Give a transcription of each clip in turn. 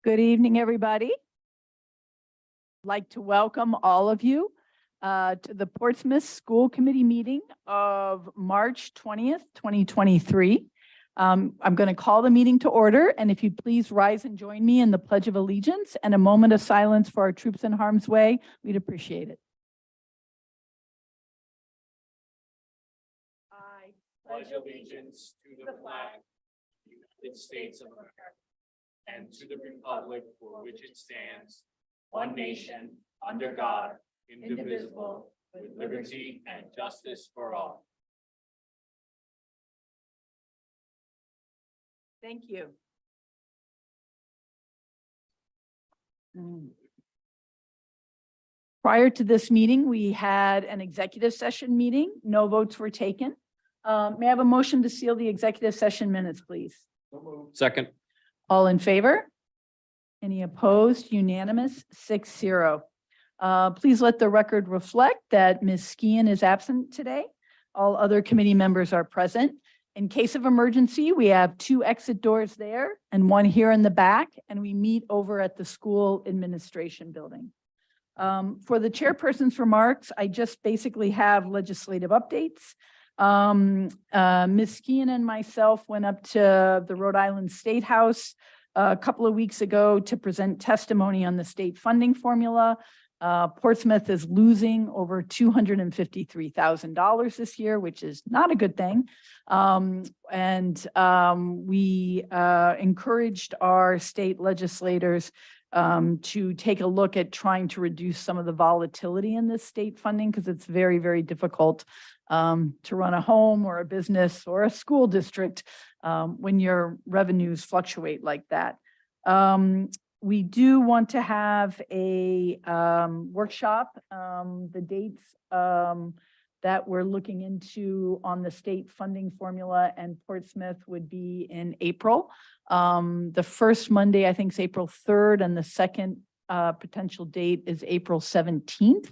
Good evening, everybody. I'd like to welcome all of you to the Portsmouth School Committee meeting of March 20th, 2023. I'm going to call the meeting to order, and if you'd please rise and join me in the Pledge of Allegiance and a moment of silence for our troops in harm's way, we'd appreciate it. I pledge allegiance to the flag of the United States of America and to the republic for which it stands, one nation, under God, indivisible, with liberty and justice for all. Thank you. Prior to this meeting, we had an executive session meeting. No votes were taken. May I have a motion to seal the executive session minutes, please? Second. All in favor? Any opposed? Unanimous, 6-0. Please let the record reflect that Ms. Skian is absent today. All other committee members are present. In case of emergency, we have 2 exit doors there and 1 here in the back, and we meet over at the school administration building. For the chairperson's remarks, I just basically have legislative updates. Ms. Skian and myself went up to the Rhode Island State House a couple of weeks ago to present testimony on the state funding formula. Portsmouth is losing over $253,000 this year, which is not a good thing. We encouraged our state legislators to take a look at trying to reduce some of the volatility in this state funding, because it's very, very difficult to run a home or a business or a school district when your revenues fluctuate like that. We do want to have a workshop. The dates that we're looking into on the state funding formula and Portsmouth would be in April. The first Monday, I think, is April 3rd, and the second potential date is April 17th.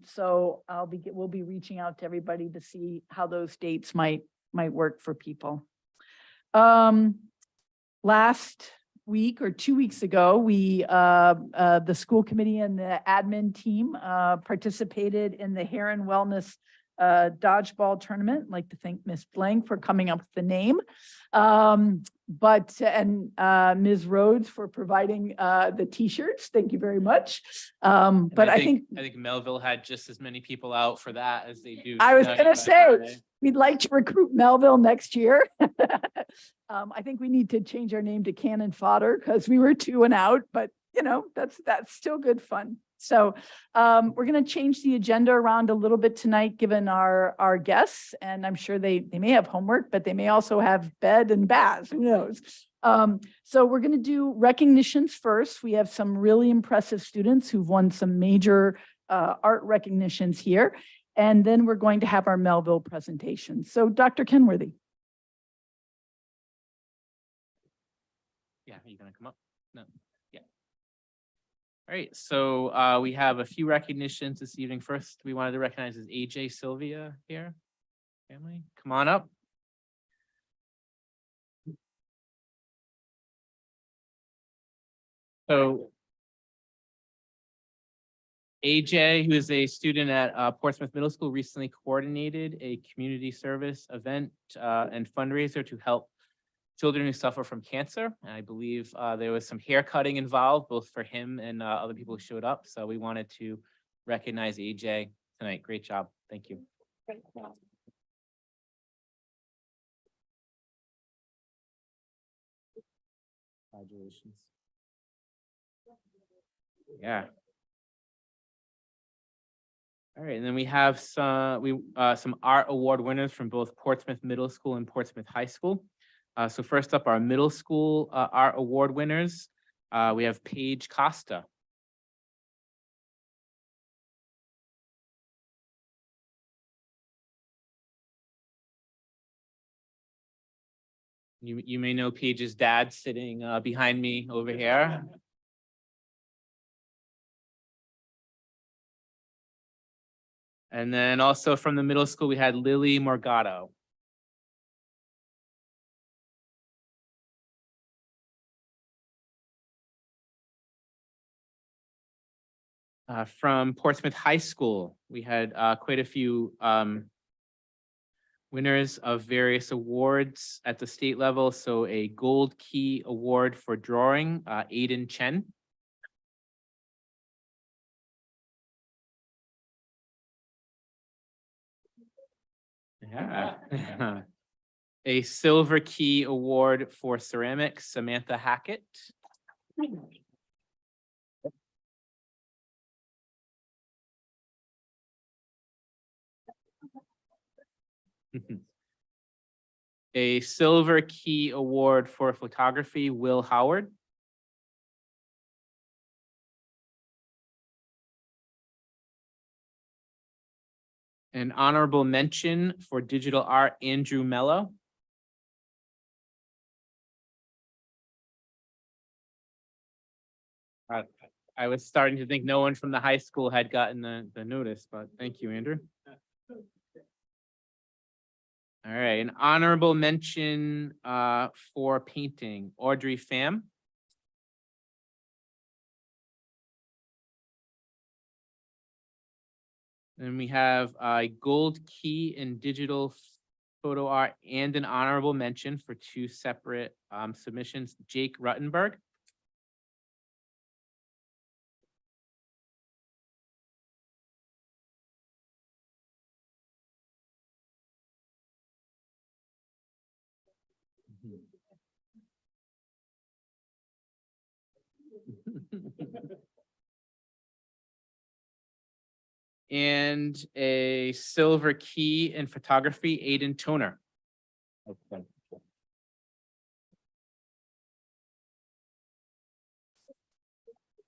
So we'll be reaching out to everybody to see how those dates might work for people. Last week or 2 weeks ago, we the school committee and the admin team participated in the Heron Wellness dodgeball tournament. I'd like to thank Ms. Blank for coming up with the name, Ms. Rhodes for providing the t-shirts. Thank you very much. But I think Melville had just as many people out for that as they do. I was going to say, we'd like to recruit Melville next year. I think we need to change our name to Cannon Fodder because we were 2 and out, but you know, that's still good fun. So we're going to change the agenda around a little bit tonight, given our guests, and I'm sure they may have homework, but they may also have bed and baths, who knows? So we're going to do recognitions first. We have some really impressive students who've won some major art recognitions here. And then we're going to have our Melville presentation. So Dr. Kenworthy. Yeah, are you going to come up? No. Yeah. All right. So we have a few recognitions this evening. First, we wanted to recognize AJ Sylvia here. Family, come on up. So AJ, who is a student at Portsmouth Middle School, recently coordinated a community service event and fundraiser to help children who suffer from cancer. And I believe there was some hair cutting involved, both for him and other people who showed up. So we wanted to recognize AJ tonight. Great job. Thank you. Great job. Congratulations. Yeah. All right, and then we have some art award winners from both Portsmouth Middle School and Portsmouth High School. So first up, our middle school art award winners. We have Paige Costa. You may know Paige's dad sitting behind me over here. And then also from the middle school, we had Lily Morgado. From Portsmouth High School, we had quite a few winners of various awards at the state level. So a Gold Key Award for drawing, Aiden Chen. Yeah. A Silver Key Award for ceramics, Samantha Hackett. A Silver Key Award for photography, Will Howard. An honorable mention for digital art, Andrew Mello. I was starting to think no one from the high school had gotten the notice, but thank you, Andrew. All right, an honorable mention for painting, Audrey Pham. And we have a Gold Key in digital photo art and an honorable mention for two separate submissions, Jake Ruttenberg. And a Silver Key in photography, Aiden Toner. Okay.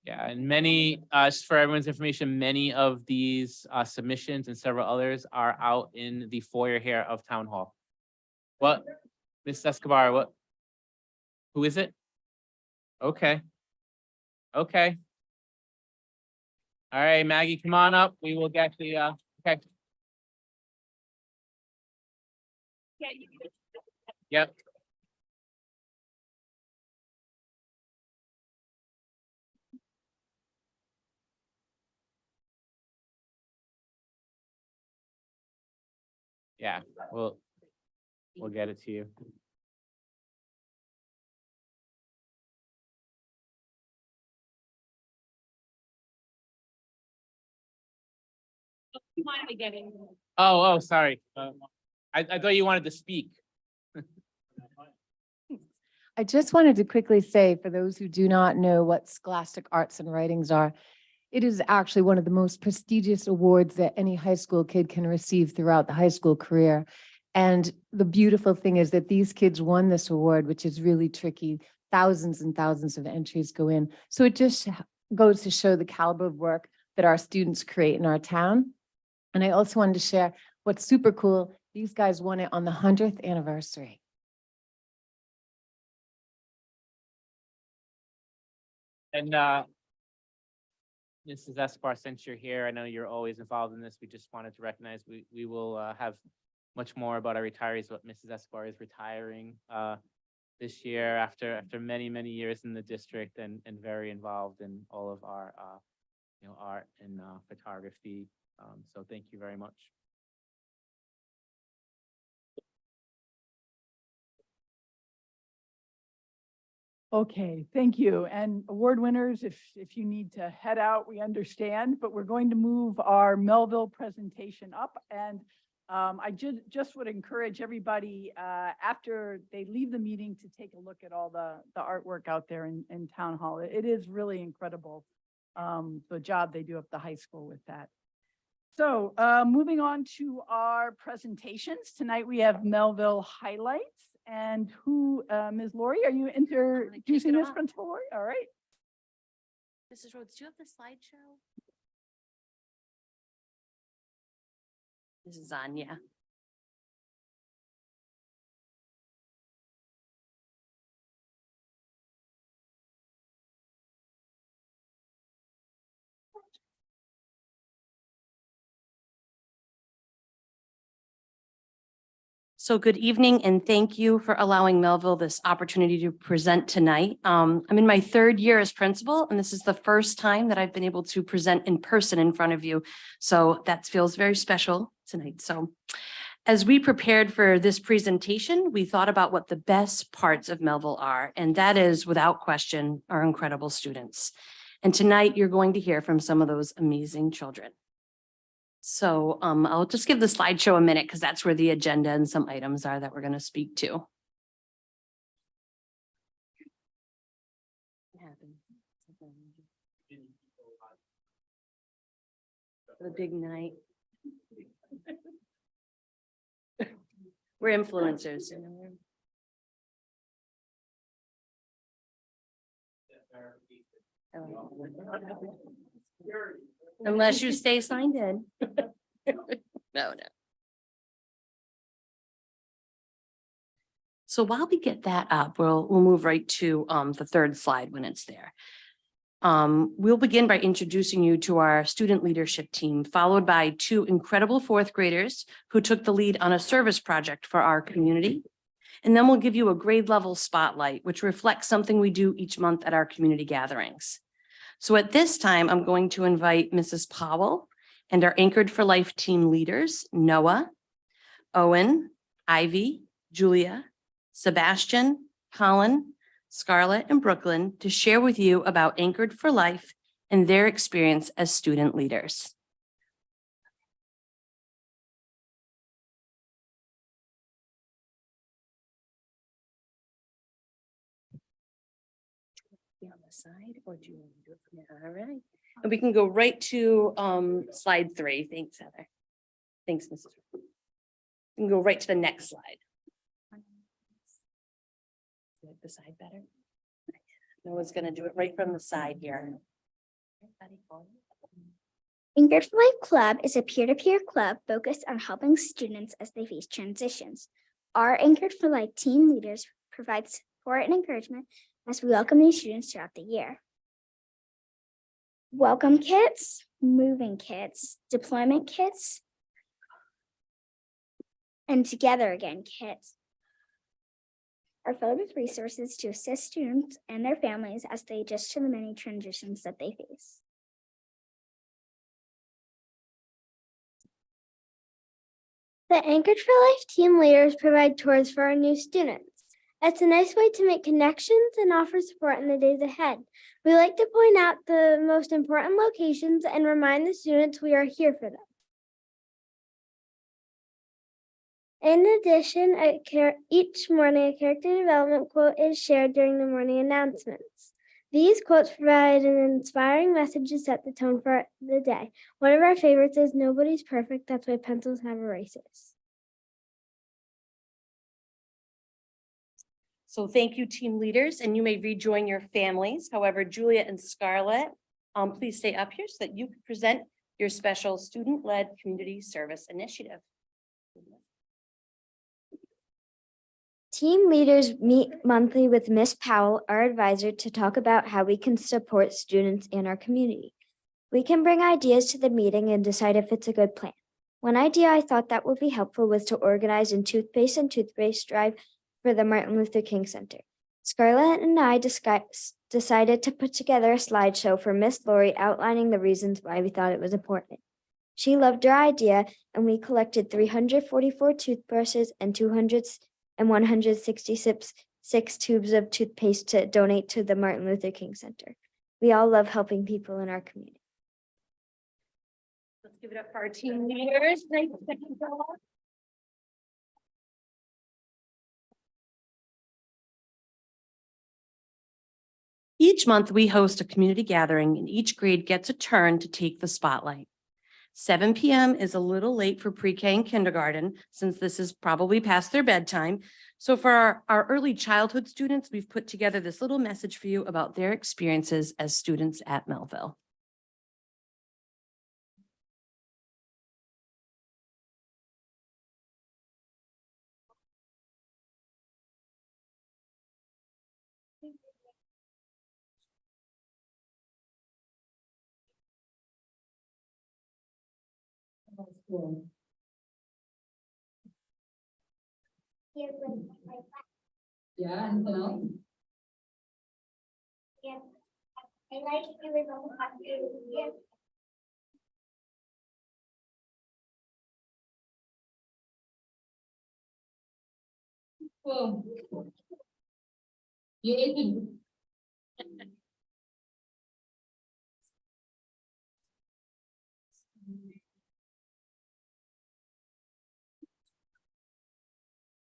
Yeah, and many, just for everyone's information, many of these submissions and several others are out in the foyer here of Town Hall. What, Ms. Escobar, what? Who is it? Okay. Okay. All right, Maggie, come on up. We will get the, okay. Yep. Yeah, we'll get it to you. You wanted to get in. Oh, sorry. I thought you wanted to speak. I just wanted to quickly say, for those who do not know what Scholastic Arts and Writings are, it is actually one of the most prestigious awards that any high school kid can receive throughout the high school career. And the beautiful thing is that these kids won this award, which is really tricky. Thousands and thousands of entries go in. So it just goes to show the caliber of work that our students create in our town. And I also wanted to share what's super cool. These guys won it on the 100th anniversary. And Mrs. Escobar, since you're here, I know you're always involved in this. We just wanted to recognize we will have much more about our retirees, but Mrs. Escobar is retiring this year after many years in the district and very involved in all of our art and photography. So thank you very much. Okay, thank you. And award winners, if you need to head out, we understand, but we're going to move our Melville presentation up. And I just would encourage everybody after they leave the meeting to take a look at all the artwork out there in Town Hall. It is really incredible, the job they do at the high school with that. So moving on to our presentations. Tonight we have Melville highlights. And who, Ms. Lori, are you introducing this, Principal Lori? All right. Mrs. Rhodes, do you have the slideshow? This is on, yeah. So good evening and thank you for allowing Melville this opportunity to present tonight. I'm in my third year as principal, and this is the first time that I've been able to present in person in front of you. So that feels very special tonight. So as we prepared for this presentation, we thought about what the best parts of Melville are, and that is without question our incredible students. And tonight you're going to hear from some of those amazing children. So I'll just give the slideshow a minute because that's where the agenda and some items are that we're going to speak to. The big night. We're influencers. You know. Unless you stay signed in. No. So while we get that up, we'll move right to the third slide when it's there. We'll begin by introducing you to our student leadership team, followed by two incredible fourth graders who took the lead on a service project for our community. And then we'll give you a grade level spotlight, which reflects something we do each month at our community gatherings. So at this time, I'm going to invite Mrs. Powell and our Anchored for Life team leaders, Noah, Owen, Ivy, Julia, Sebastian, Colin, Scarlett, and Brooklyn to share with you about Anchored for Life and their experience as student leaders. On the side, or do you want to do it from there? All right. And we can go right to slide 3. Thanks, Heather. Thanks, Mrs. We can go right to the next slide. Like the side better? Noah's going to do it right from the side here. Anchored for Life Club is a peer-to-peer club focused on helping students as they face transitions. Our Anchored for Life team leaders provide support and encouragement as we welcome these students throughout the year. Welcome kits, moving kits, deployment kits, and together again kits are filled with resources to assist students and their families as they adjust to the many transitions that they face. The Anchored for Life team leaders provide tours for our new students. It's a nice way to make connections and offer support in the days ahead. We like to point out the most important locations and remind the students we are here for them. In addition, each morning a character development quote is shared during the morning announcements. These quotes provide an inspiring message to set the tone for the day. One of our favorites is "Nobody's perfect, that's why pencils have erasers." So thank you, team leaders, and you may rejoin your families. However, Julia and Scarlett, please stay up here so that you can present your special student-led community service initiative. Team leaders meet monthly with Miss Powell, our advisor, to talk about how we can support students in our community. We can bring ideas to the meeting and decide if it's a good plan. One idea I thought that would be helpful was to organize a toothpaste and toothpaste drive for the Martin Luther King Center. Scarlett and I decided to put together a slideshow for Miss Lori outlining the reasons why we thought it was important. She loved our idea, and we collected 344 toothbrushes and 166 tubes of toothpaste to donate to the Martin Luther King Center. We all love helping people in our community. Let's give it up for our team leaders. Nice to see you all. Each month, we host a community gathering and each grade gets a turn to take the spotlight. 7 p.m. is a little late for pre-K and kindergarten since this is probably past their bedtime. So for our early childhood students, we've put together this little message for you about their experiences as students at Melville. Yeah, anything else? I like doing the hot food. Well. You ate it.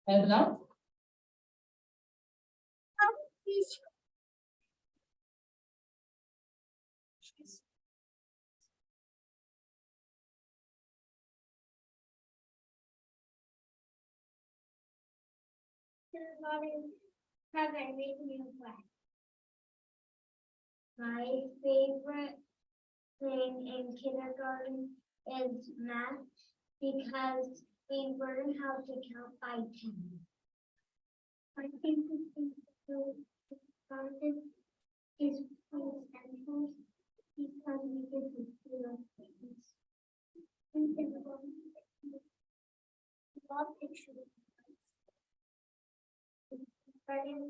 Anything else? My favorite thing in kindergarten is math because we learn how to count by 10. I think the thing to garden is essential because we get to feel things. And then love picture. Starting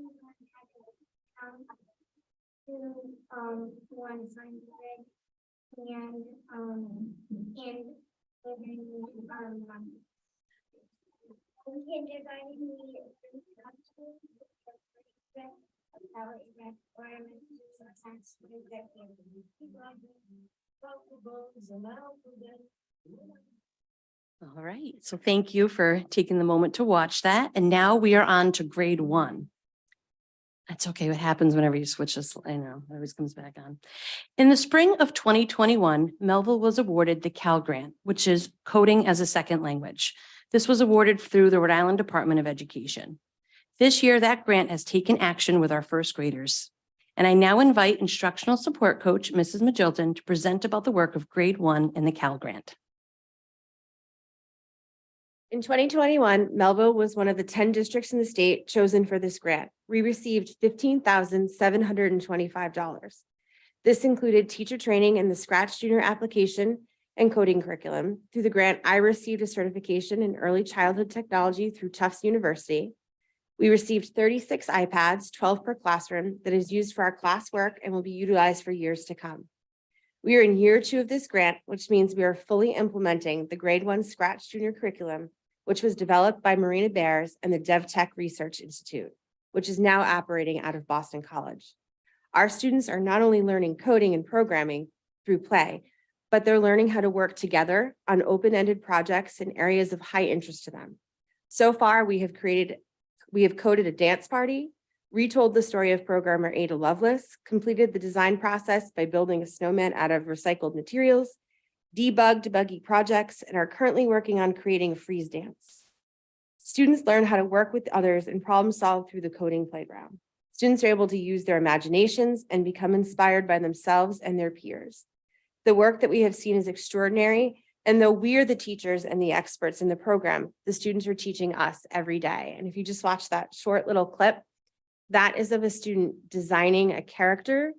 to one science and kindergarten we All right, so thank you for taking the moment to watch that. And now we are on to grade 1. That's okay. What happens whenever you switch this? I know, it always comes back on. In the spring of 2021, Melville was awarded the Cal Grant, which is coding as a second language. This was awarded through the Rhode Island Department of Education. This year, that grant has taken action with our first graders. And I now invite instructional support coach, Mrs. Magilton, to present about the work of grade 1 in the Cal Grant. In 2021, Melville was one of the 10 districts in the state chosen for this grant. We received $15,725. This included teacher training in the Scratch Junior application and coding curriculum. Through the grant, I received a certification in early childhood technology through Tufts University. We received 36 iPads, 12 per classroom, that is used for our classwork and will be utilized for years to come. We are in year 2 of this grant, which means we are fully implementing the grade 1 Scratch Junior curriculum, which was developed by Marina Bears and the DevTech Research Institute, which is now operating out of Boston College. Our students are not only learning coding and programming through play, but they're learning how to work together on open-ended projects in areas of high interest to them. So far, we have coded a dance party, retold the story of programmer Ada Lovelace, completed the design process by building a snowman out of recycled materials, debugged buggy projects, and are currently working on creating a freeze dance. Students learn how to work with others and problem solve through the coding playground. Students are able to use their imaginations and become inspired by themselves and their peers. The work that we have seen is extraordinary, and though we are the teachers and the experts in the program, the students are teaching us every day. And if you just watch that short little clip, that is of a student designing a character.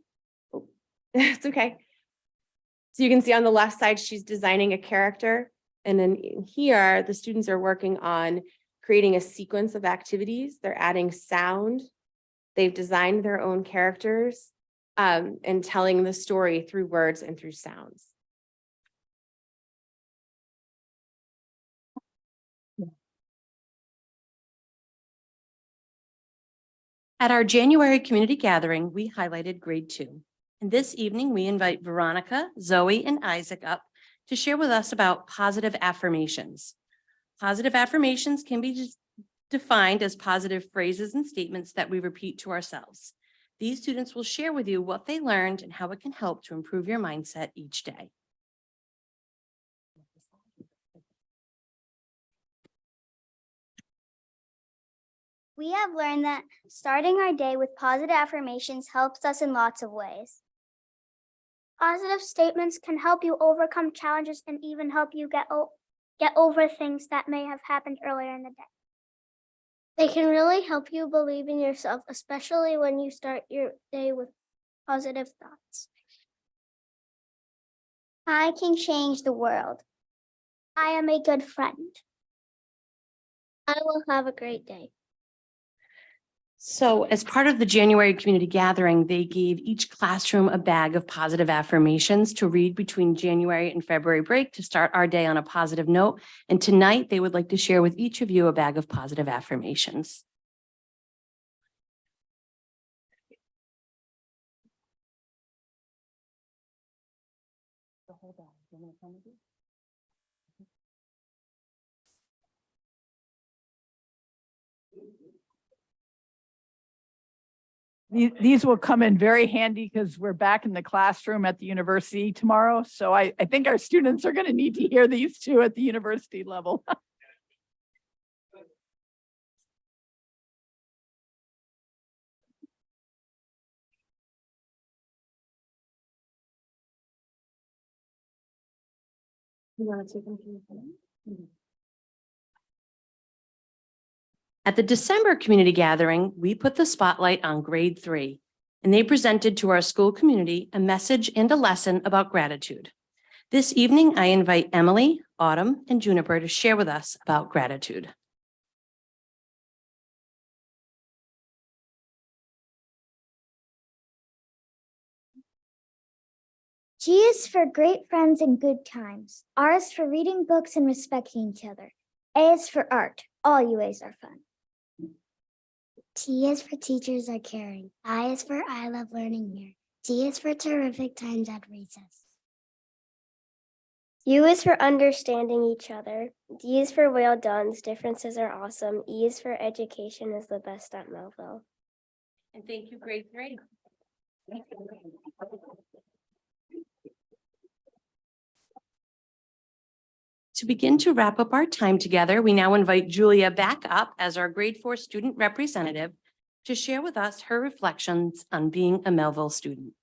Oh, it's okay. So you can see on the left side, she's designing a character. And then here, the students are working on creating a sequence of activities. They're adding sound. They've designed their own characters and telling the story through words and through sounds. At our January community gathering, we highlighted grade 2. And this evening, we invite Veronica, Zoe, and Isaac up to share with us about positive affirmations. Positive affirmations can be defined as positive phrases and statements that we repeat to ourselves. These students will share with you what they learned and how it can help to improve your mindset each day. We have learned that starting our day with positive affirmations helps us in lots of ways. Positive statements can help you overcome challenges and even help you get over things that may have happened earlier in the day. They can really help you believe in yourself, especially when you start your day with positive thoughts. I can change the world. I am a good friend. I will have a great day. So as part of the January community gathering, they gave each classroom a bag of positive affirmations to read between January and February break to start our day on a positive note. And tonight they would like to share with each of you a bag of positive affirmations. These will come in very handy because we're back in the classroom at the university tomorrow. So I think our students are going to need to hear these too at the university level. At the December community gathering, we put the spotlight on grade 3, and they presented to our school community a message and a lesson about gratitude. This evening, I invite Emily, Autumn, and Juniper to share with us about gratitude. G is for great friends and good times. R is for reading books and respecting each other. A is for art. All UAs are fun. T is for teachers are caring. I is for I love learning here. T is for terrific times at recess. U is for understanding each other. D is for well done. Differences are awesome. E is for education is the best at Melville. And thank you, grade 3. To begin to wrap up our time together, we now invite Julia back up as our grade 4 student representative to share with us her reflections on being a Melville student.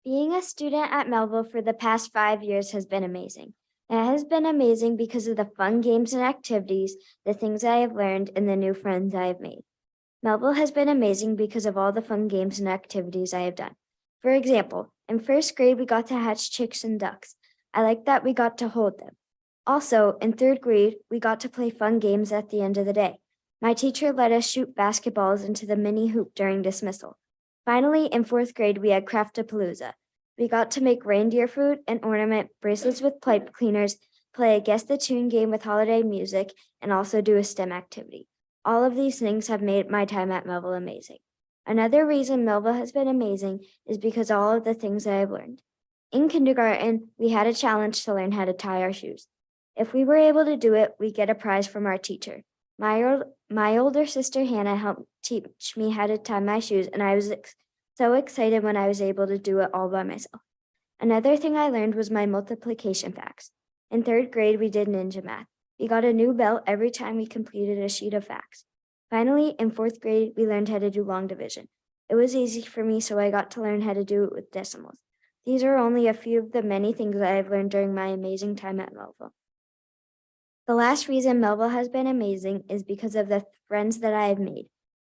Being a student at Melville for the past 5 years has been amazing. It has been amazing because of the fun games and activities, the things I have learned, and the new friends I have made. Melville has been amazing because of all the fun games and activities I have done. For example, in first grade, we got to hatch chicks and ducks. I like that we got to hold them. Also, in third grade, we got to play fun games at the end of the day. My teacher let us shoot basketballs into the mini hoop during dismissal. Finally, in fourth grade, we had Craftapalooza. We got to make reindeer food and ornament bracelets with pipe cleaners, play a Guess the Tune game with holiday music, and also do a STEM activity. All of these things have made my time at Melville amazing. Another reason Melville has been amazing is because of all of the things I have learned. In kindergarten, we had a challenge to learn how to tie our shoes. If we were able to do it, we get a prize from our teacher. My older sister Hannah helped teach me how to tie my shoes, and I was so excited when I was able to do it all by myself. Another thing I learned was my multiplication facts. In third grade, we did ninja math. We got a new belt every time we completed a sheet of facts. Finally, in fourth grade, we learned how to do long division. It was easy for me, so I got to learn how to do it with decimals. These are only a few of the many things I have learned during my amazing time at Melville. The last reason Melville has been amazing is because of the friends that I have made.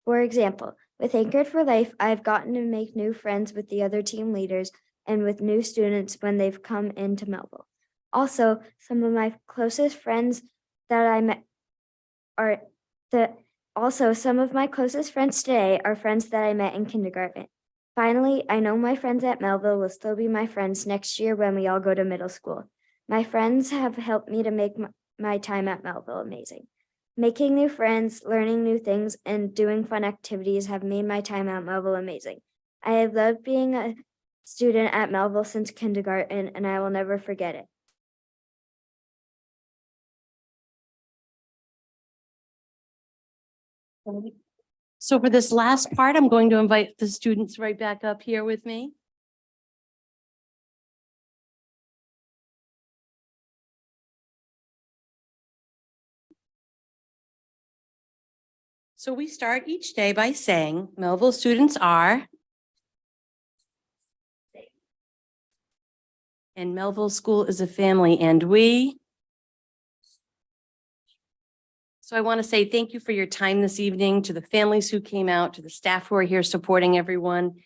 For example, with Anchored for Life, I have gotten to make new friends with the other team leaders and with new students when they've come into Melville. Also, some of my closest friends that I met some of my closest friends today are friends that I met in kindergarten. Finally, I know my friends at Melville will still be my friends next year when we all go to middle school. My friends have helped me to make my time at Melville amazing. Making new friends, learning new things, and doing fun activities have made my time at Melville amazing. I have loved being a student at Melville since kindergarten, and I will never forget it. So for this last part, I'm going to invite the students right back up here with me. So we start each day by saying Melville students are, and Melville School is a family, and we. So I want to say thank you for your time this evening, to the families who came out, to the staff who are here supporting everyone.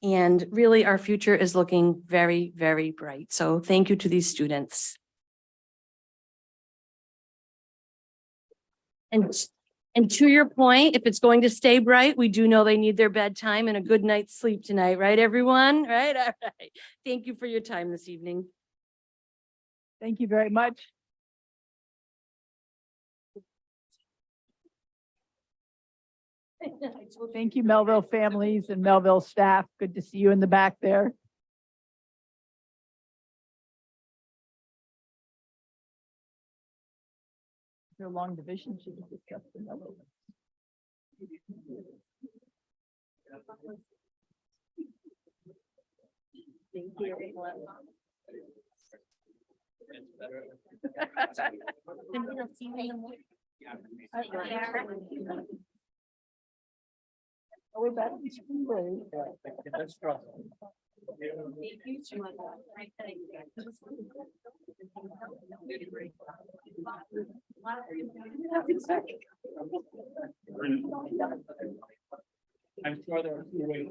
And really, our future is looking very, very bright. So thank you to these students. And And to your point, if it's going to stay bright, we do know they need their bedtime and a good night's sleep tonight, right, everyone? Right? All right. Thank you for your time this evening. Thank you very much. Thank you, Melville families and Melville staff. Good to see you in the back there. Your long division should be discussed in Melville. Thank you. Oh, we're back in spring break. I'm sure there are two ways.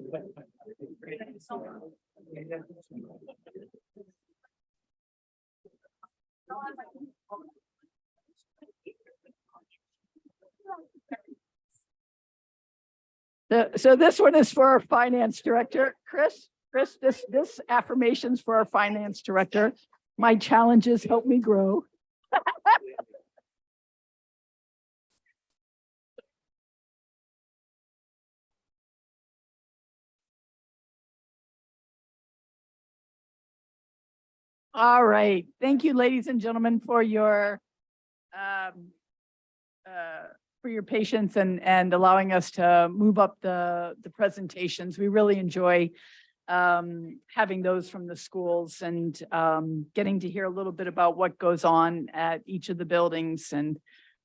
So this one is for our finance director, Chris. Chris, this affirmation's for our finance director. My challenges help me grow. All right. Thank you, ladies and gentlemen, for your patience and allowing us to move up the presentations. We really enjoy having those from the schools and getting to hear a little bit about what goes on at each of the buildings. And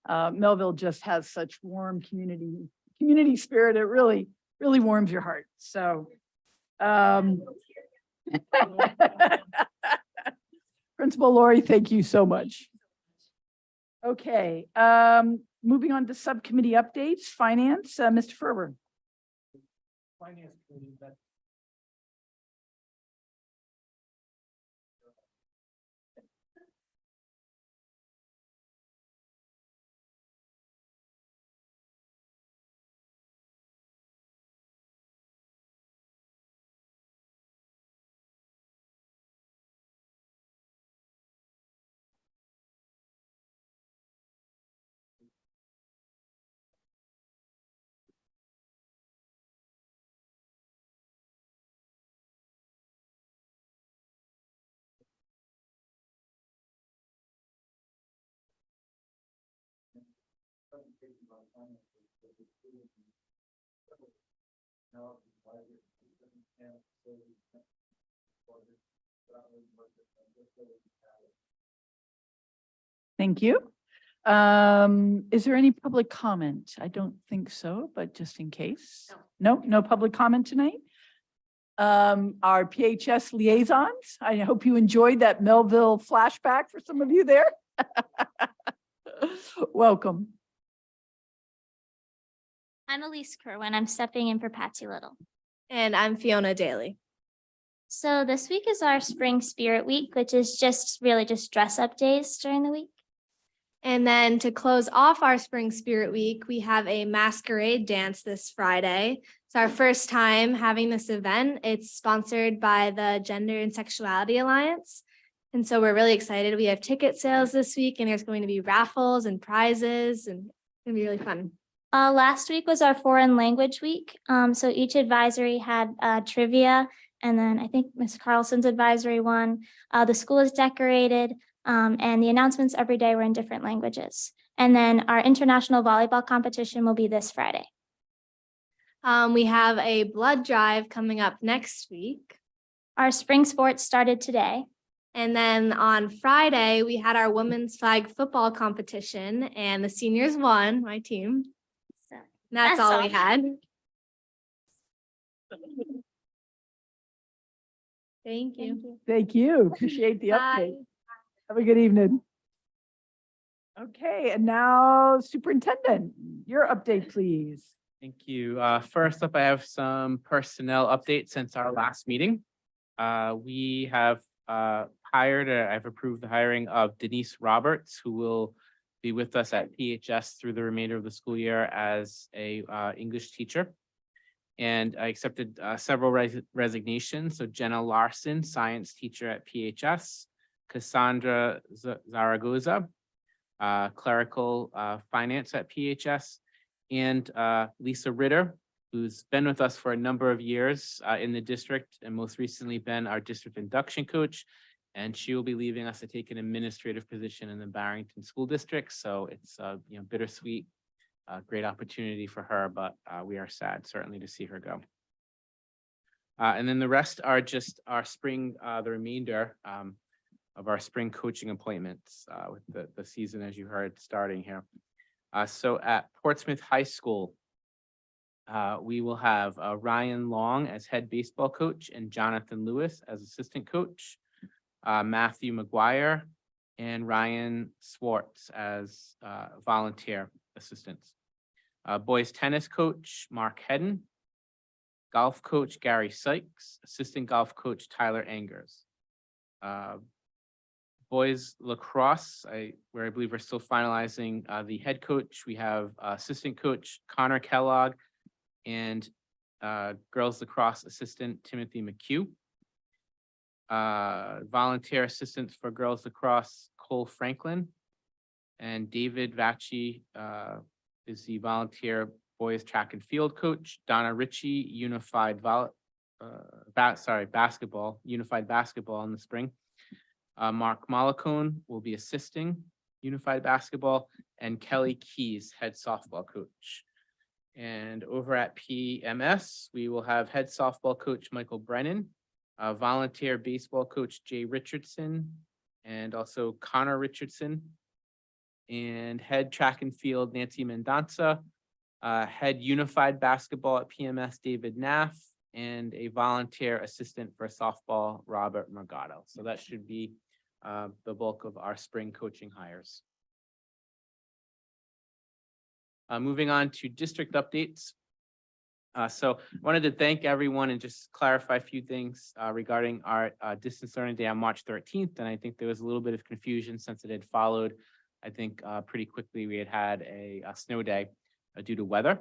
Melville just has such warm community spirit. It really warms your heart. So Principal Lori, thank you so much. Okay, moving on to subcommittee updates, finance, Mr. Ferber. Finance committee, that Thank you. Is there any public comment? I don't think so, but just in case. No public comment tonight. Our PHS liaisons, I hope you enjoyed that Melville flashback for some of you there. Welcome. I'm Elise Kerwin. I'm stepping in for Patsy Little. And I'm Fiona Daly. So this week is our Spring Spirit Week, which is just dress up days during the week. And then to close off our Spring Spirit Week, we have a masquerade dance this Friday. It's our first time having this event. It's sponsored by the Gender and Sexuality Alliance. And so we're really excited. We have ticket sales this week and there's going to be raffles and prizes and it's gonna be really fun. Last week was our Foreign Language Week. So each advisory had trivia, and then I think Ms. Carlson's advisory won. The school is decorated, and the announcements every day were in different languages. And then our international volleyball competition will be this Friday. We have a blood drive coming up next week. Our spring sports started today. And then on Friday, we had our women's flag football competition and the seniors won, my team. So That's all we had. Thank you. Thank you. Appreciate the Bye. update. Have a good evening. Okay, and now Superintendent, your update, please. Thank you. First up, I have some personnel updates since our last meeting. We have I've approved the hiring of Denise Roberts, who will be with us at PHS through the remainder of the school year as a English teacher. And I accepted several resignations. So Jenna Larson, science teacher at PHS, Cassandra Zaragoza, clerical finance at PHS, and Lisa Ritter, who's been with us for a number of years in the district and most recently been our district induction coach. And she will be leaving us to take an administrative position in the Barrington School District. So it's bittersweet, great opportunity for her, but we are sad certainly to see her go. And then the rest are just our spring, the remainder of our spring coaching appointments with the season, as you heard, starting here. So at Portsmouth High School, we will have Ryan Long as head baseball coach and Jonathan Lewis as assistant coach, Matthew McGuire and Ryan Swartz as volunteer assistants. Boys tennis coach Mark Hedden, golf coach Gary Sykes, assistant golf coach Tyler Angers. Boys lacrosse, where I believe we're still finalizing the head coach. We have assistant coach Connor Kellogg and girls lacrosse assistant Timothy McHugh. Volunteer assistants for girls lacrosse Cole Franklin, and David Vacci is the volunteer boys track and field coach. Donna Ritchie, unified basketball, unified basketball in the spring. Mark Mollicone will be assisting unified basketball, and Kelly Keys, head softball coach. And over at PMS, we will have head softball coach Michael Brennan, volunteer baseball coach Jay Richardson, and also Connor Richardson, and head track and field Nancy Mendonça, head unified basketball at PMS David Naff, and a volunteer assistant for softball Robert Morgado. So that should be the bulk of our spring coaching hires. Moving on to district updates. So wanted to thank everyone and just clarify a few things regarding our distance learning day on March 13th. And I think there was a little bit of confusion since it had followed, I think pretty quickly we had a snow day due to weather.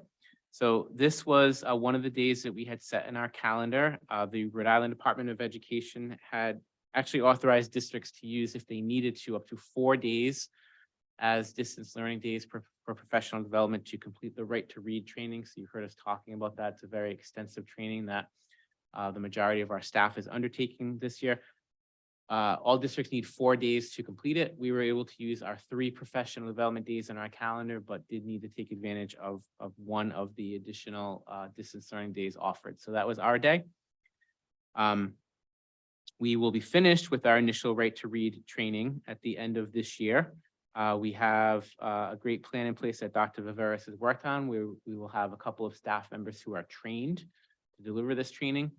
So this was one of the days that we had set in our calendar. The Rhode Island Department of Education had actually authorized districts to use, if they needed to, up to 4 days as distance learning days for professional development to complete the right to read training. So you heard us talking about that. It's a very extensive training that the majority of our staff is undertaking this year. All districts need 4 days to complete it. We were able to use our 3 professional development days in our calendar, but did need to take advantage of one of the additional distance learning days offered. So that was our day. We will be finished with our initial right to read training at the end of this year. We have a great plan in place that Dr. Viveris has worked on. We will have a couple of staff members who are trained to deliver this training.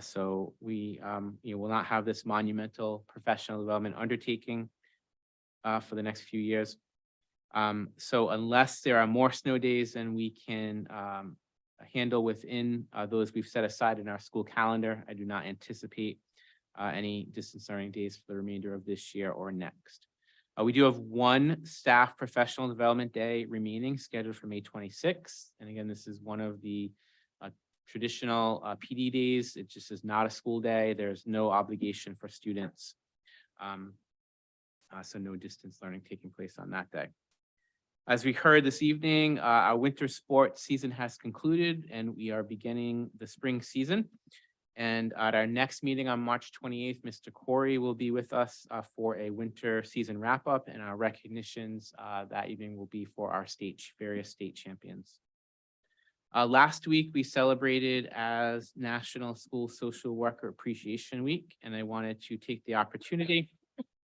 So we will not have this monumental professional development undertaking for the next few years. So unless there are more snow days than we can handle within those we've set aside in our school calendar, I do not anticipate any distance learning days for the remainder of this year or next. We do have 1 staff professional development day remaining, scheduled for May 26th. And again, this is one of the traditional PD days. It just is not a school day. There's no obligation for students. So no distance learning taking place on that day. As we heard this evening, our winter sports season has concluded and we are beginning the spring season. And at our next meeting on March 28th, Mr. Corey will be with us for a winter season wrap up, and our recognitions that evening will be for our various state champions. Last week, we celebrated as National School Social Worker Appreciation Week, and I wanted to take the opportunity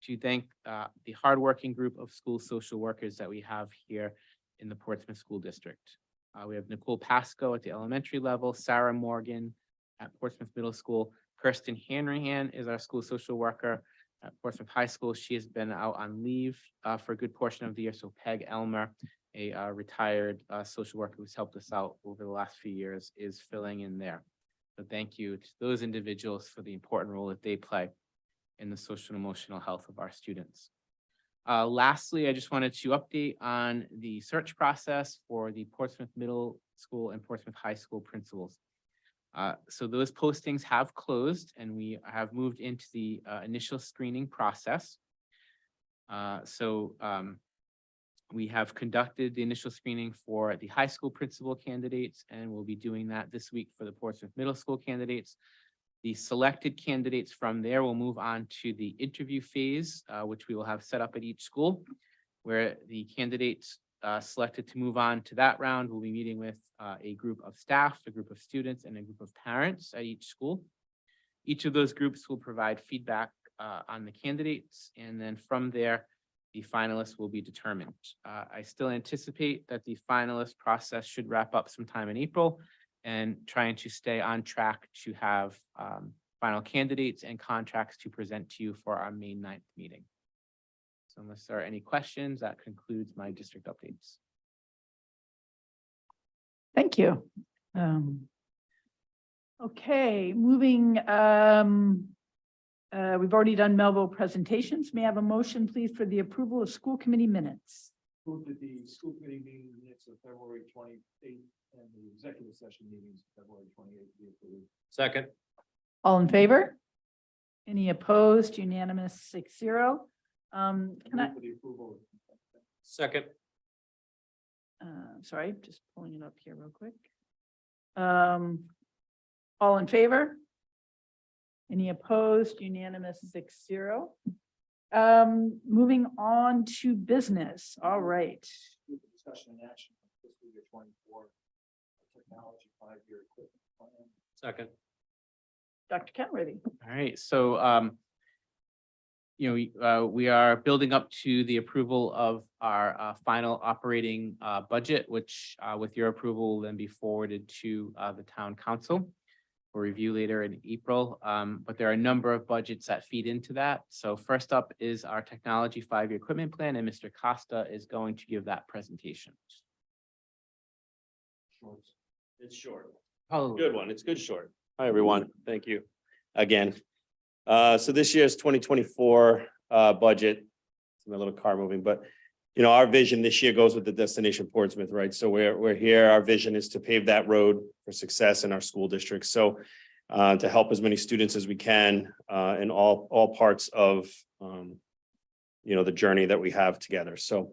to thank the hardworking group of school social workers that we have here in the Portsmouth School District. We have Nicole Pasco at the elementary level, Sarah Morgan at Portsmouth Middle School. Kirsten Hanrahan is our school social worker at Portsmouth High School. She has been out on leave for a good portion of the year. So Peg Elmer, a retired social worker who's helped us out over the last few years, is filling in there. So thank you to those individuals for the important role that they play in the social and emotional health of our students. Lastly, I just wanted to update on the search process for the Portsmouth Middle School and Portsmouth High School principals. So those postings have closed and we have moved into the initial screening process. We have conducted the initial screening for the high school principal candidates, and we'll be doing that this week for the Portsmouth Middle School candidates. The selected candidates from there will move on to the interview phase, which we will have set up at each school, where the candidates selected to move on to that round will be meeting with a group of staff, a group of students, and a group of parents at each school. Each of those groups will provide feedback on the candidates, and then from there, the finalists will be determined. I still anticipate that the finalist process should wrap up sometime in April, and trying to stay on track to have final candidates and contracts to present to you for our May 9th meeting. So unless there are any questions, that concludes my district updates. Thank you. Okay, moving, we've already done Melville presentations. May I have a motion, please, for the approval of school committee minutes? Move that the school committee meeting minutes of February 28th and the executive session meetings February 28th be approved. Second. All in favor? Any opposed? Unanimous 6-0. Can I, For the approval. Second. sorry, just pulling it up here real quick. All in favor? Any opposed? Unanimous 6-0. Moving on to business. All right. Discussion and action on fiscal year 24 technology 5-year equipment plan. Second. Dr. Kenworthy. All right, so we are building up to the approval of our final operating budget, which with your approval will then be forwarded to the town council for review later in April. But there are a number of budgets that feed into that. So first up is our technology 5-year equipment plan, and Mr. Costa is going to give that presentation. It's short. Oh, Good one. It's good short. Hi, everyone. Thank you again. So this year's 2024 budget, my little car moving, but our vision this year goes with the destination Portsmouth, right? So we're here. Our vision is to pave that road for success in our school districts. So to help as many students as we can in all parts of the journey that we have together. So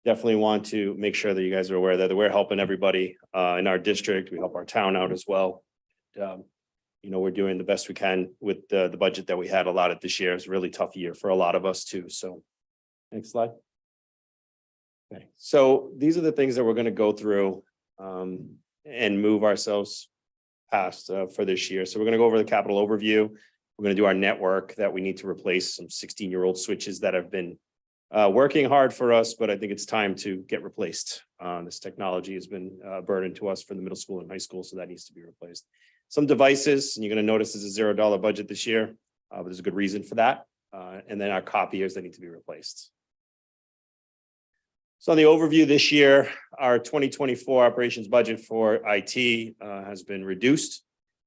definitely want to make sure that you guys are aware that we're helping everybody in our district. We help our town out as well. We're doing the best we can with the budget that we had allotted this year. It's a really tough year for a lot of us too. So next slide. Okay, so these are the things that we're going to go through and move ourselves past for this year. So we're going to go over the capital overview. We're going to do our network that we need to replace some 16-year-old switches that have been working hard for us, but I think it's time to get replaced. This technology has been a burden to us for the middle school and high school, so that needs to be replaced. Some devices, and you're going to notice this is a $0 budget this year, but there's a good reason for that. And then our copiers that need to be replaced. So on the overview this year, our 2024 operations budget for IT has been reduced.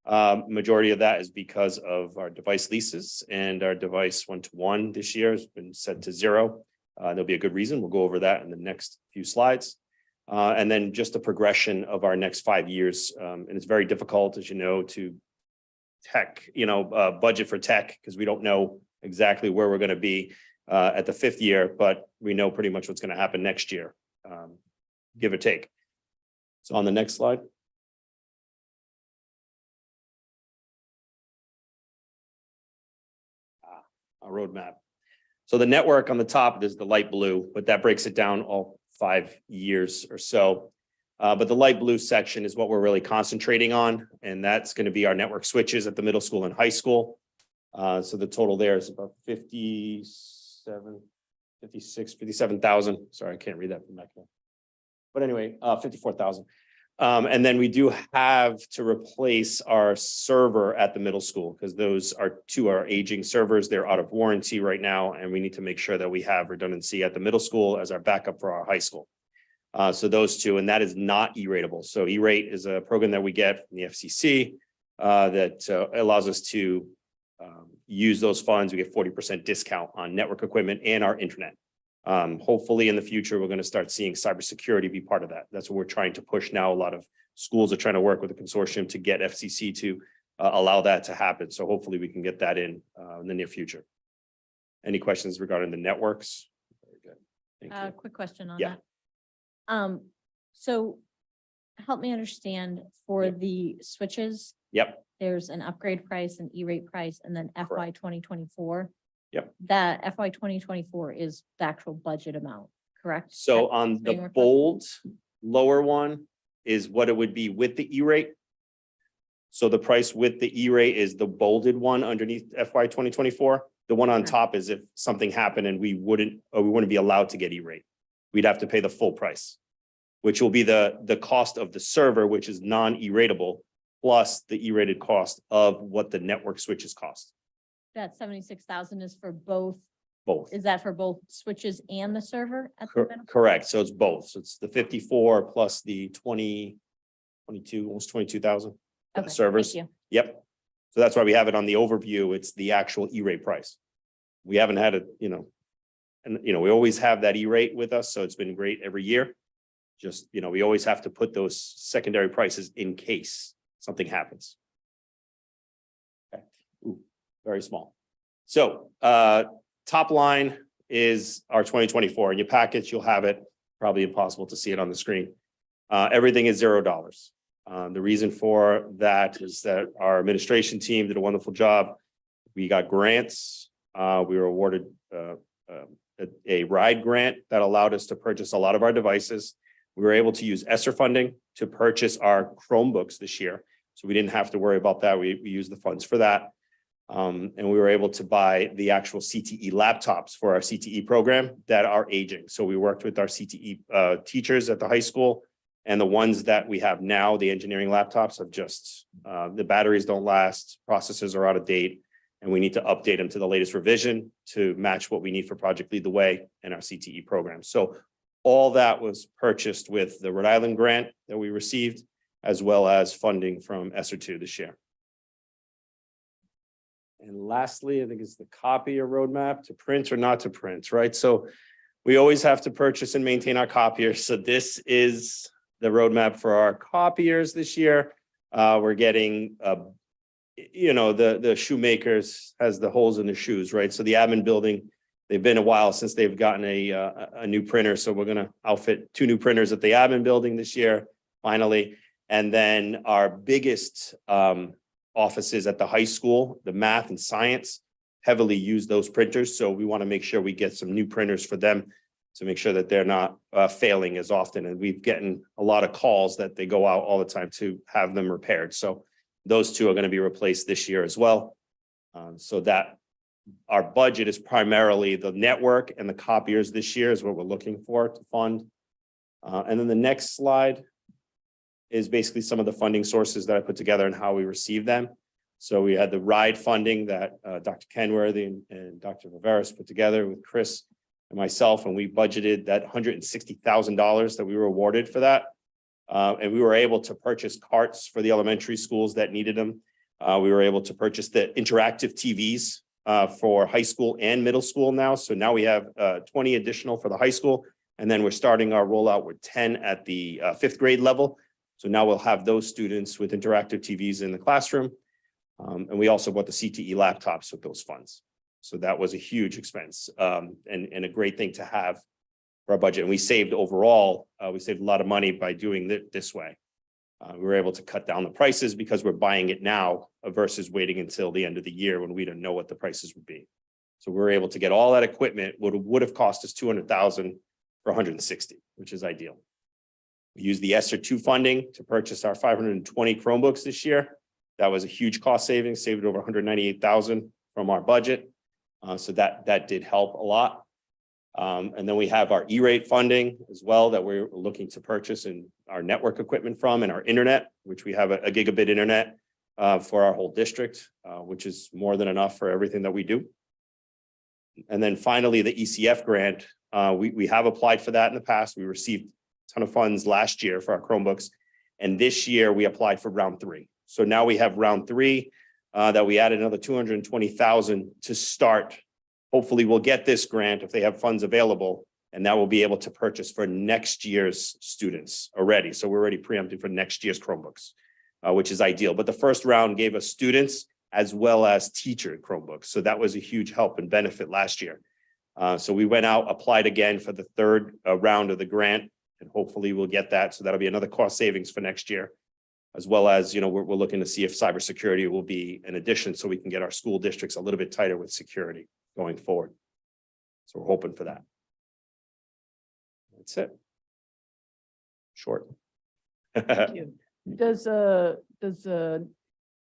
Majority of that is because of our device leases, and our device 1-to-1 this year has been set to 0. There'll be a good reason. We'll go over that in the next few slides. And then just the progression of our next 5 years. And it's very difficult, as you know, to budget for tech, because we don't know exactly where we're going to be at the 5th year, but we know pretty much what's going to happen next year, give or take. So on the next slide. Our roadmap. So the network on the top is the light blue, but that breaks it down all 5 years or so. But the light blue section is what we're really concentrating on, and that's going to be our network switches at the middle school and high school. So the total there is about 57,000. Sorry, I can't read that from back there. But anyway, 54,000. And then we do have to replace our server at the middle school, because those are two are aging servers. They're out of warranty right now, and we need to make sure that we have redundancy at the middle school as our backup for our high school. So those two, and that is not E-ratable. So E-rate is a program that we get from the FCC that allows us to use those funds. We get 40% discount on network equipment and our internet. Hopefully in the future, we're going to start seeing cybersecurity be part of that. That's what we're trying to push now. A lot of schools are trying to work with the consortium to get FCC to allow that to happen. So hopefully we can get that in the near future. Any questions regarding the networks? Very good. Thank you. Quick question on Yeah. that. So help me understand for Yep. the switches, Yep, there's an upgrade price, an E-rate price, and then FY 2024. Yep. That FY 2024 is the actual budget amount, correct? so That's on what's being the requested? bold lower one is what it would be with the E-rate. So the price with the E-rate is the bolded one underneath FY 2024. The one on Okay. top is if something happened and we wouldn't be allowed to get E-rate. We'd have to pay the full price, which will be the cost of the server, which is non-E-ratable, plus the E-rated cost of what the network switches cost, That 76,000 is for both, both. is that for both switches and the server? At the middle? Correct. So it's both. So it's the 54 plus the 22, almost 22,000 Okay, servers. thank you. Yep. So that's why we have it on the overview. It's the actual E-rate price. We haven't had it, and we always have that E-rate with us, so it's been great every year. Just, we always have to put those secondary prices in case something happens. Okay. Ooh, very small. So, top line is our 2024. In your package, you'll have it. Probably impossible to see it on the screen. Everything is $0. The reason for that is that our administration team did a wonderful job. We got grants. We were awarded a RIDE grant that allowed us to purchase a lot of our devices. We were able to use ESSER funding to purchase our Chromebooks this year. So we didn't have to worry about that. We used the funds for that. And we were able to buy the actual CTE laptops for our CTE program that are aging. So we worked with our CTE teachers at the high school. And the ones that we have now, the engineering laptops have just, the batteries don't last, processors are out of date, and we need to update them to the latest revision to match what we need for Project Lead the Way and our CTE program. So all that was purchased with the Rhode Island grant that we received, as well as funding from ESSER 2 this year. And lastly, I think it's the copier roadmap, to print or not to print, right? So we always have to purchase and maintain our copiers. So this is the roadmap for our copiers this year. We're getting, the shoemakers has the holes in the shoes, right? So the admin building, they've been a while since they've gotten a new printer. So we're going to outfit 2 new printers at the admin building this year, finally. And then our biggest offices at the high school, the math and science, heavily use those printers. So we want to make sure we get some new printers for them to make sure that they're not failing as often. And we've gotten a lot of calls that they go out all the time to have them repaired. So those 2 are going to be replaced this year as well. So that our budget is primarily the network and the copiers this year is what we're looking for to fund. And then the next slide is basically some of the funding sources that I put together and how we receive them. So we had the RIDE funding that Dr. Kenworthy and Dr. Viveris put together with Chris and myself, and we budgeted that $160,000 that we were awarded for that. And we were able to purchase carts for the elementary schools that needed them. We were able to purchase the interactive TVs for high school and middle school now. So now we have 20 additional for the high school. And then we're starting our rollout with 10 at the 5th grade level. So now we'll have those students with interactive TVs in the classroom. And we also bought the CTE laptops with those funds. So that was a huge expense and a great thing to have for our budget. And we saved overall, we saved a lot of money by doing it this way. We were able to cut down the prices because we're buying it now versus waiting until the end of the year when we didn't know what the prices would be. So we were able to get all that equipment, would have cost us $200,000 for $160,000, which is ideal. We used the ESSER 2 funding to purchase our 520 Chromebooks this year. That was a huge cost savings, saved over $198,000 from our budget. So that did help a lot. And then we have our E-rate funding as well that we're looking to purchase and our network equipment from, and our internet, which we have a gigabit internet for our whole district, which is more than enough for everything that we do. And then finally, the ECF grant, we have applied for that in the past. We received a ton of funds last year for our Chromebooks. And this year we applied for round 3. So now we have round 3 that we added another $220,000 to start. Hopefully we'll get this grant if they have funds available And that will be able to purchase for next year's students already. So we're already preempting for next year's Chromebooks, which is ideal. But the first round gave us students as well as teacher Chromebooks. So that was a huge help and benefit last year. So we went out, applied again for the third round of the grant, and hopefully we'll get that. So that'll be another cost savings for next year. As well as, you know, we're looking to see if cybersecurity will be an addition so we can get our school districts a little bit tighter with security going forward. So we're hoping for that. That's it. Short. Thank you. Does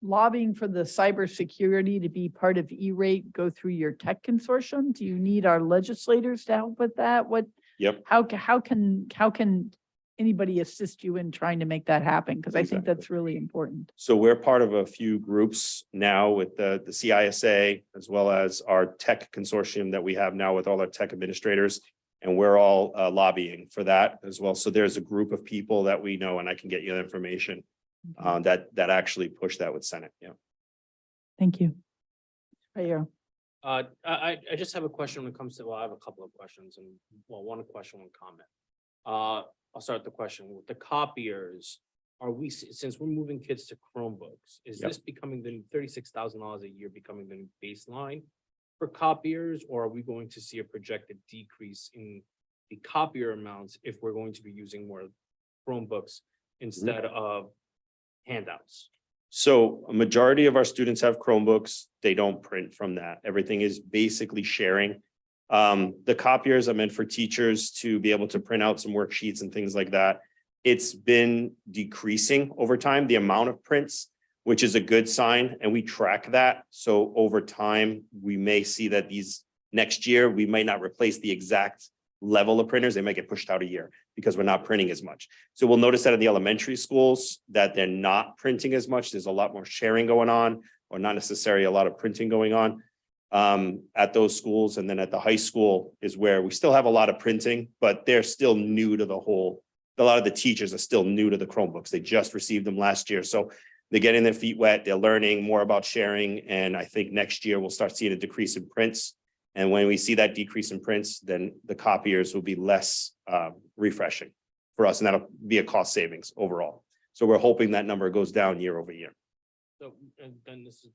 lobbying for the cybersecurity to be part of E-rate go through your tech consortium? Do you need our legislators to help with that? Yep. How can anybody assist you in trying to make that happen? Because I think that's really important. So we're part of a few groups now with the CISA, as well as our tech consortium that we have now with all our tech administrators. And we're all lobbying for that as well. So there's a group of people that we know, and I can get you the information that actually push that with Senate. Yeah. Thank you. Mayor. I just have a question when it comes to, well, I have a couple of questions and, well, one question, one comment. I'll start the question with the copiers. Are we, since we're moving kids to Chromebooks, is Yep. this becoming the $36,000 a year becoming the new baseline for copiers? Or are we going to see a projected decrease in the copier amounts if we're going to be using more Chromebooks instead of handouts? So a majority of our students have Chromebooks. They don't print from that. Everything is basically sharing. The copiers are meant for teachers to be able to print out some worksheets and things like that. It's been decreasing over time, the amount of prints, which is a good sign, and we track that. So over time, we may see that these next year, we might not replace the exact level of printers. They might get pushed out a year because we're not printing as much. So we'll notice that in the elementary schools that they're not printing as much. There's a lot more sharing going on, or not necessarily a lot of printing going on at those schools. And then at the high school is where we still have a lot of printing, but they're still new to the whole. A lot of the teachers are still new to the Chromebooks. They just received them last year. So they're getting their feet wet. They're learning more about sharing. And I think next year we'll start seeing a decrease in prints. And when we see that decrease in prints, then the copiers will be less refreshing for us. And that'll be a cost savings overall. So we're hoping that number goes down year over year. So, and then this is,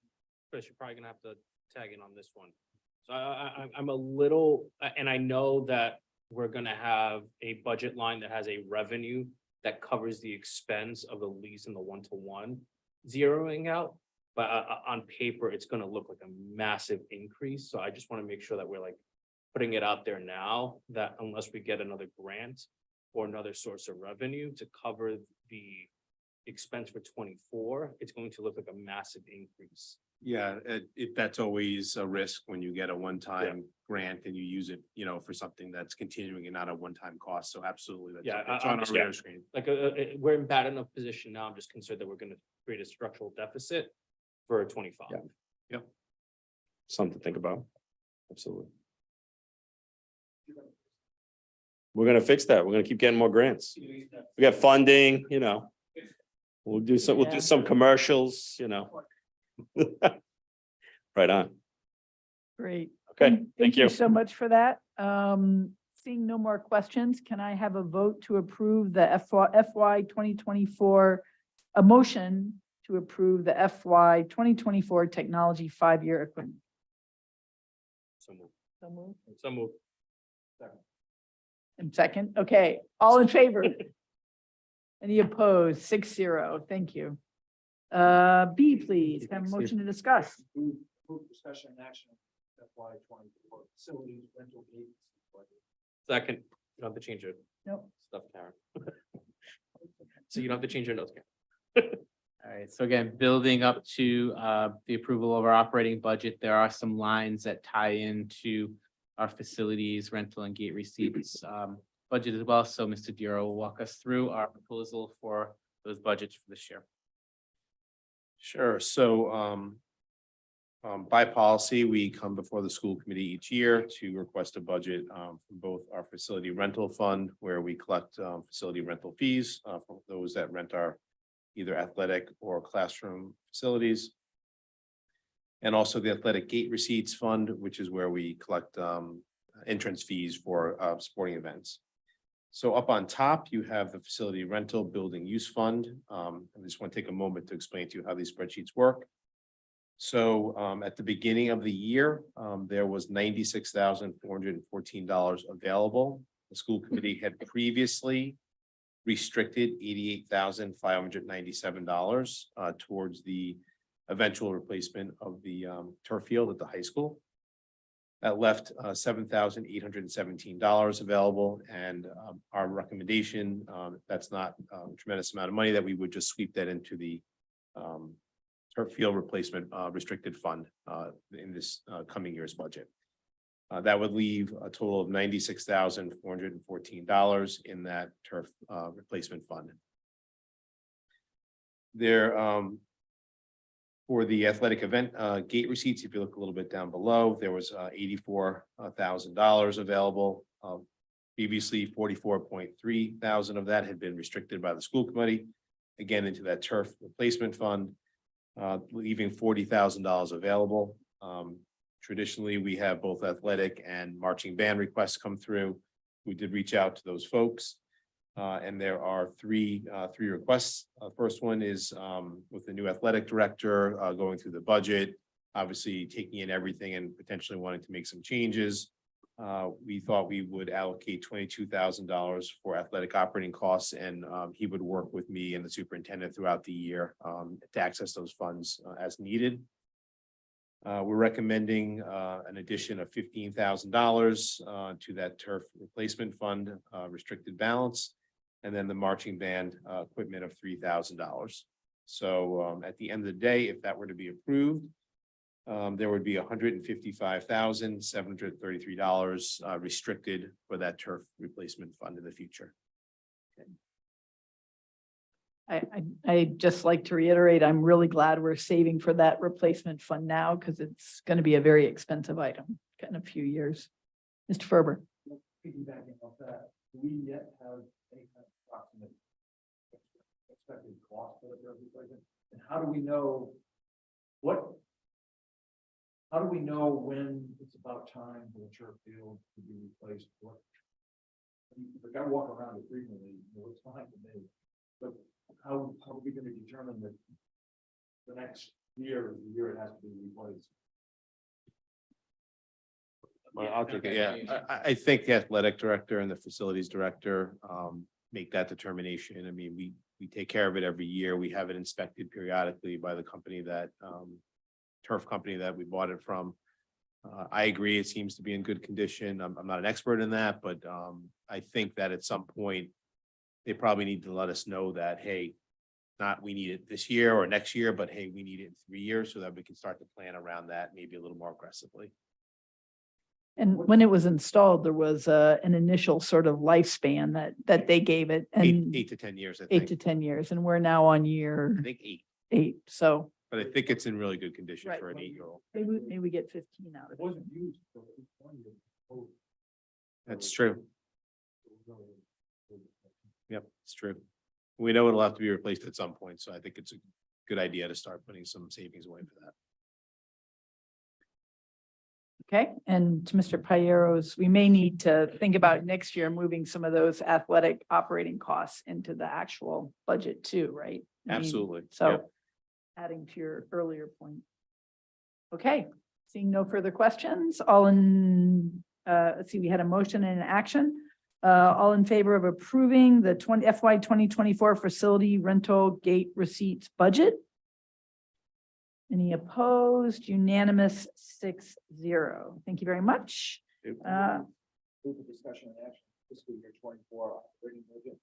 Chris, you're probably gonna have to tag in on this one. So I'm a little, and I know that we're gonna have a budget line that has a revenue that covers the expense of the lease and the one-to-one zeroing out. But on paper, it's gonna look like a massive increase. So I just want to make sure that we're like putting it out there now that unless we get another grant or another source of revenue to cover the expense for 24, it's going to look like a massive increase. Yeah, that's always a risk when you get a one-time grant and you use it, you know, for something that's continuing and not a one-time cost. So absolutely. That's Yeah, it's I on our understand. radar screen. Like, we're in bad enough position now. I'm just concerned that we're gonna create a structural deficit for 25. Yeah. Something to think about. Absolutely. We're gonna fix that. We're gonna keep getting more grants. We got funding, you know. We'll do some commercials, you know. Right on. Great. Okay, thank you. So much for that. Seeing no more questions, can I have a vote to approve the FY 2024, a motion to approve the FY 2024 technology 5-year equipment? So move. So moved. So move. And second, okay, all in favor? Any opposed? 6-0. Thank you. B, please, have a motion to discuss. Move discussion and action. FY 24 facilities rental agency budget. Second, you don't have to change your Nope. stuff, Karen. So you don't have to change your notes, Karen. All right, so again, building up to the approval of our operating budget, there are some lines that tie into our facilities, rental and gate receipts budget as well. So Mr. Duro will walk us through our proposal for those budgets for this year. Sure. So by policy, we come before the school committee each year to request a budget from both our facility rental fund, where we collect facility rental fees from those that rent our either athletic or classroom facilities. And also the athletic gate receipts fund, which is where we collect entrance fees for sporting events. So up on top, you have the facility rental building use fund. I just want to take a moment to explain to you how these spreadsheets work. So at the beginning of the year, there was $96,414 available. The school committee had previously restricted $88,597 towards the eventual replacement of the turf field at the high school. That left $7,817 available, and our recommendation, that's not a tremendous amount of money, that we would just sweep that into the turf field replacement restricted fund in this coming year's budget. That would leave a total of $96,414 in that turf replacement fund. There, for the athletic event gate receipts, if you look a little bit down below, there was $84,000 available. Previously, 44.3 thousand of that had been restricted by the school committee, again into that turf replacement fund, leaving $40,000 available. Traditionally, we have both athletic and marching band requests come through. We did reach out to those folks. And there are three requests. First one is with the new athletic director going through the budget, obviously taking in everything and potentially wanting to make some changes. We thought we would allocate $22,000 for athletic operating costs, and he would work with me and the superintendent throughout the year to access those funds as needed. We're recommending an addition of $15,000 to that turf replacement fund restricted balance, and then the marching band equipment of $3,000. So at the end of the day, if that were to be approved, there would be $155,733 restricted for that turf replacement fund in the future. I'd just like to reiterate, I'm really glad we're saving for that replacement fund now, because it's going to be a very expensive item in a few years. Mr. Ferber. Piggybacking off that, do we yet have any kind of approximate expected cost for the turf replacement? And how do we know when it's about time for the turf field to be replaced? If I walk around it frequently, it's fine for me, but how are we going to determine that the next year is the year it has to be replaced? Well, I'll take it. Yeah, I think the athletic director and the facilities director make that determination. I mean, we take care of it every year. We have it inspected periodically by the company that turf company that we bought it from. I agree, it seems to be in good condition. I'm not an expert in that, but I think that at some point they probably need to let us know that, hey, not we need it this year or next year, but hey, we need it in 3 years, so that we can start to plan around that maybe a little more aggressively. And when it was installed, there was an initial sort of lifespan that they gave it, and 8 to 10 years, I 8 think. to 10 years, and we're now on I year think 8, 8. So but I think it's in really good condition Right. for an 8-year-old. maybe we get 15 out of It it. wasn't used for 1 year. That's true. Yep, it's true. We know it'll have to be replaced at some point, so I think it's a good idea to start putting some savings away for that. Okay, and to Mr. Piero's, we may need to think about next year moving some of those athletic operating costs into the actual budget too, right? I mean, Absolutely. So Yep. adding to your earlier point. Okay, seeing no further questions, all in, let's see, we had a motion and an action. All in favor of approving the FY 2024 facility rental gate receipts budget? Any opposed? Unanimous 6-0. Thank you very much. Move the discussion and action fiscal year 24 operating budget.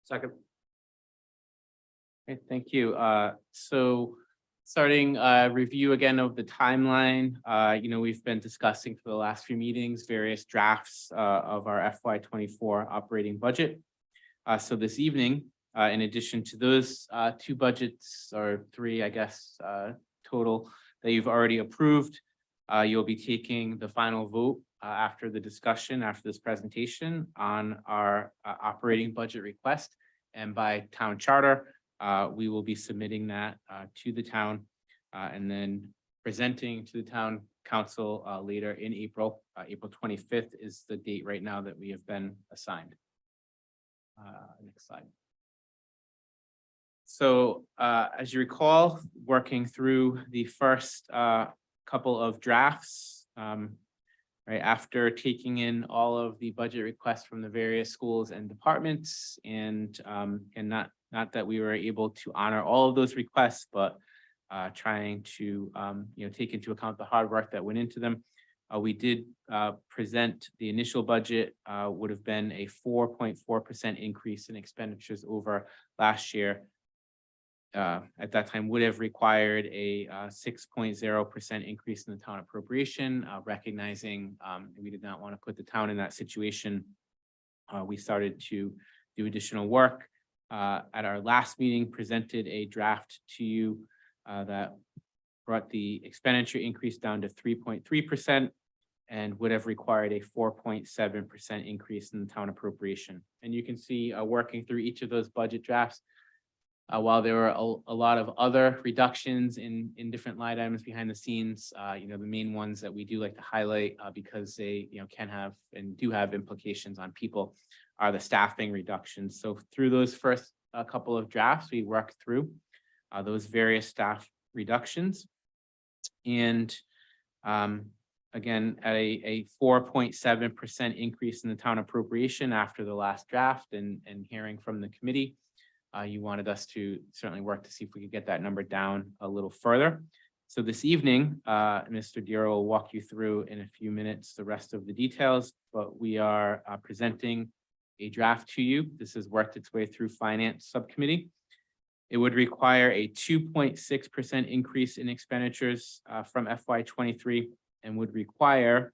Second. Okay, thank you. So starting review again of the timeline, we've been discussing for the last few meetings, various drafts of our FY 24 operating budget. So this evening, in addition to those 2 budgets, or 3, I guess, total that you've already approved, you'll be taking the final vote after the discussion, after this presentation, on our operating budget request. And by town charter, we will be submitting that to the town and then presenting to the town council later in April. April 25th is the date right now that we have been assigned. Next slide. So as you recall, working through the first couple of drafts, right after taking in all of the budget requests from the various schools and departments, and not that we were able to honor all of those requests, but trying to take into account the hard work that went into them. We did present the initial budget would have been a 4.4% increase in expenditures over last year. At that time would have required a 6.0% increase in the town appropriation, recognizing we did not want to put the town in that situation. We started to do additional work. At our last meeting, presented a draft to you that brought the expenditure increase down to 3.3% and would have required a 4.7% increase in the town appropriation. And you can see working through each of those budget drafts, while there were a lot of other reductions in different line items behind the scenes, the main ones that we do like to highlight because they can have and do have implications on people are the staffing reductions. So through those first couple of drafts, we worked through those various staff reductions. And again, at a 4.7% increase in the town appropriation after the last draft and hearing from the committee, you wanted us to certainly work to see if we could get that number down a little further. So this evening, Mr. Duro will walk you through in a few minutes the rest of the details, but we are presenting a draft to you. This has worked its way through Finance Subcommittee. It would require a 2.6% increase in expenditures from FY23 and would require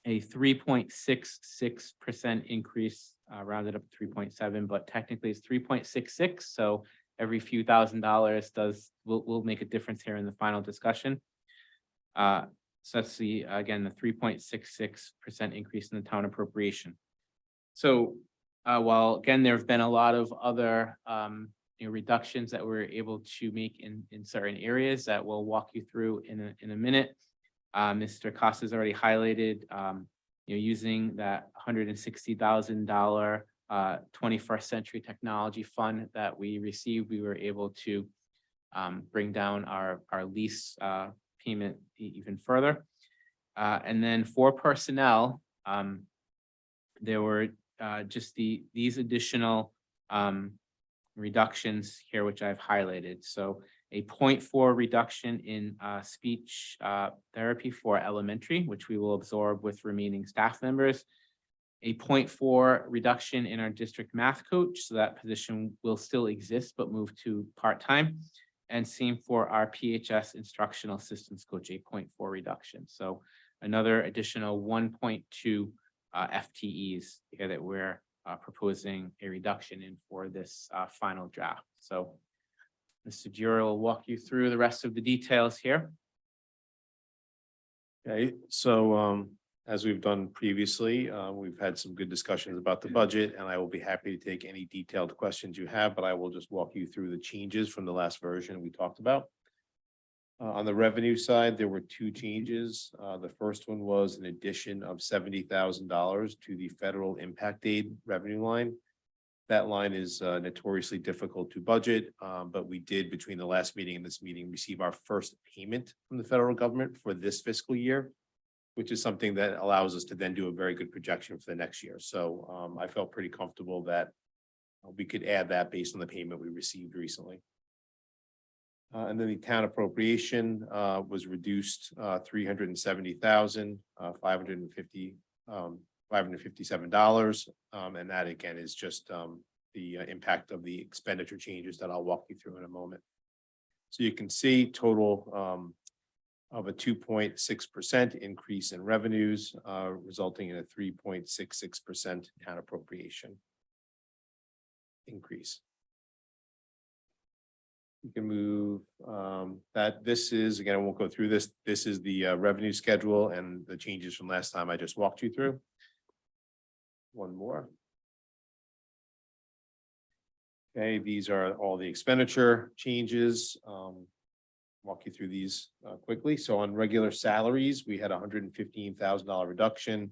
a 3.66% increase, rounded up to 3.7, but technically it's 3.66. So every few $1,000s will make a difference here in the final discussion. So that's again, the 3.66% increase in the town appropriation. So while again, there have been a lot of other reductions that we're able to make in certain areas that we'll walk you through in a minute. Mr. Costa's already highlighted, using that $160,000 21st Century Technology Fund that we received, we were able to bring down our lease payment even further. And then for personnel, there were just these additional reductions here, which I've highlighted. So a 0.4 reduction in speech therapy for elementary, which we will absorb with remaining staff members. A 0.4 reduction in our district math coach, so that position will still exist, but move to part-time. And same for our PHS instructional assistance coach, a 0.4 reduction. So another additional 1.2 FTEs here that we're proposing a reduction in for this final draft. So Mr. Duro will walk you through the rest of the details here. Okay, so as we've done previously, we've had some good discussions about the budget, and I will be happy to take any detailed questions you have, but I will just walk you through the changes from the last version we talked about. On the revenue side, there were two changes. The first one was an addition of $70,000 to the federal impact aid revenue line. That line is notoriously difficult to budget, but we did between the last meeting and this meeting receive our first payment from the federal government for this fiscal year, which is something that allows us to then do a very good projection for the next year. So I felt pretty comfortable that we could add that based on the payment we received recently. And then the town appropriation was reduced $370,557. And that again is just the impact of the expenditure changes that I'll walk you through in a moment. So you can see total of a 2.6% increase in revenues, resulting in a 3.66% town appropriation increase. You can move that. This is, again, I won't go through this. This is the revenue schedule and the changes from last time I just walked you through. One more. Okay, these are all the expenditure changes. walk you through these quickly. So on regular salaries, we had $115,000 reduction.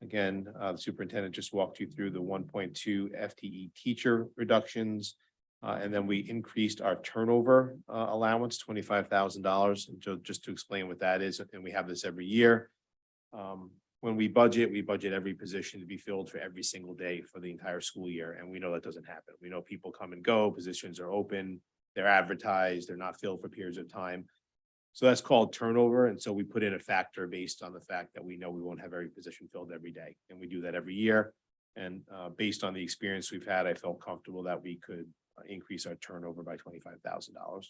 Again, the superintendent just walked you through the 1.2 FTE teacher reductions. And then we increased our turnover allowance, $25,000. And just to explain what that is, and we have this every year. When we budget every position to be filled for every single day for the entire school year. And we know that doesn't happen. We know people come and go, positions are open, they're advertised, they're not filled for periods of time. So that's called turnover. And so we put in a factor based on the fact that we know we won't have every position filled every day. And we do that every year. And based on the experience we've had, I felt comfortable that we could increase our turnover by $25,000.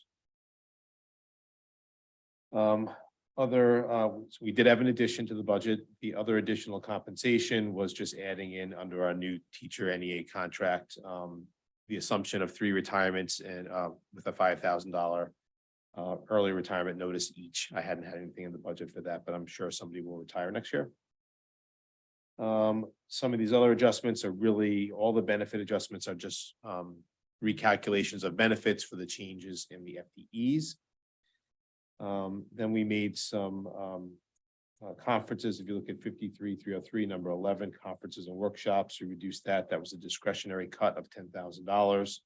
So we did have an addition to the budget. The other additional compensation was just adding in under our new teacher NEA contract, the assumption of 3 retirements and with a $5,000 early retirement notice each. I hadn't had anything in the budget for that, but I'm sure somebody will retire next year. Some of these other adjustments are really, all the benefit adjustments are just recalculations of benefits for the changes in the FTEs. Then we made some conferences. If you look at 53,303, number 11, conferences and workshops, we reduced that. That was a discretionary cut of $10,000.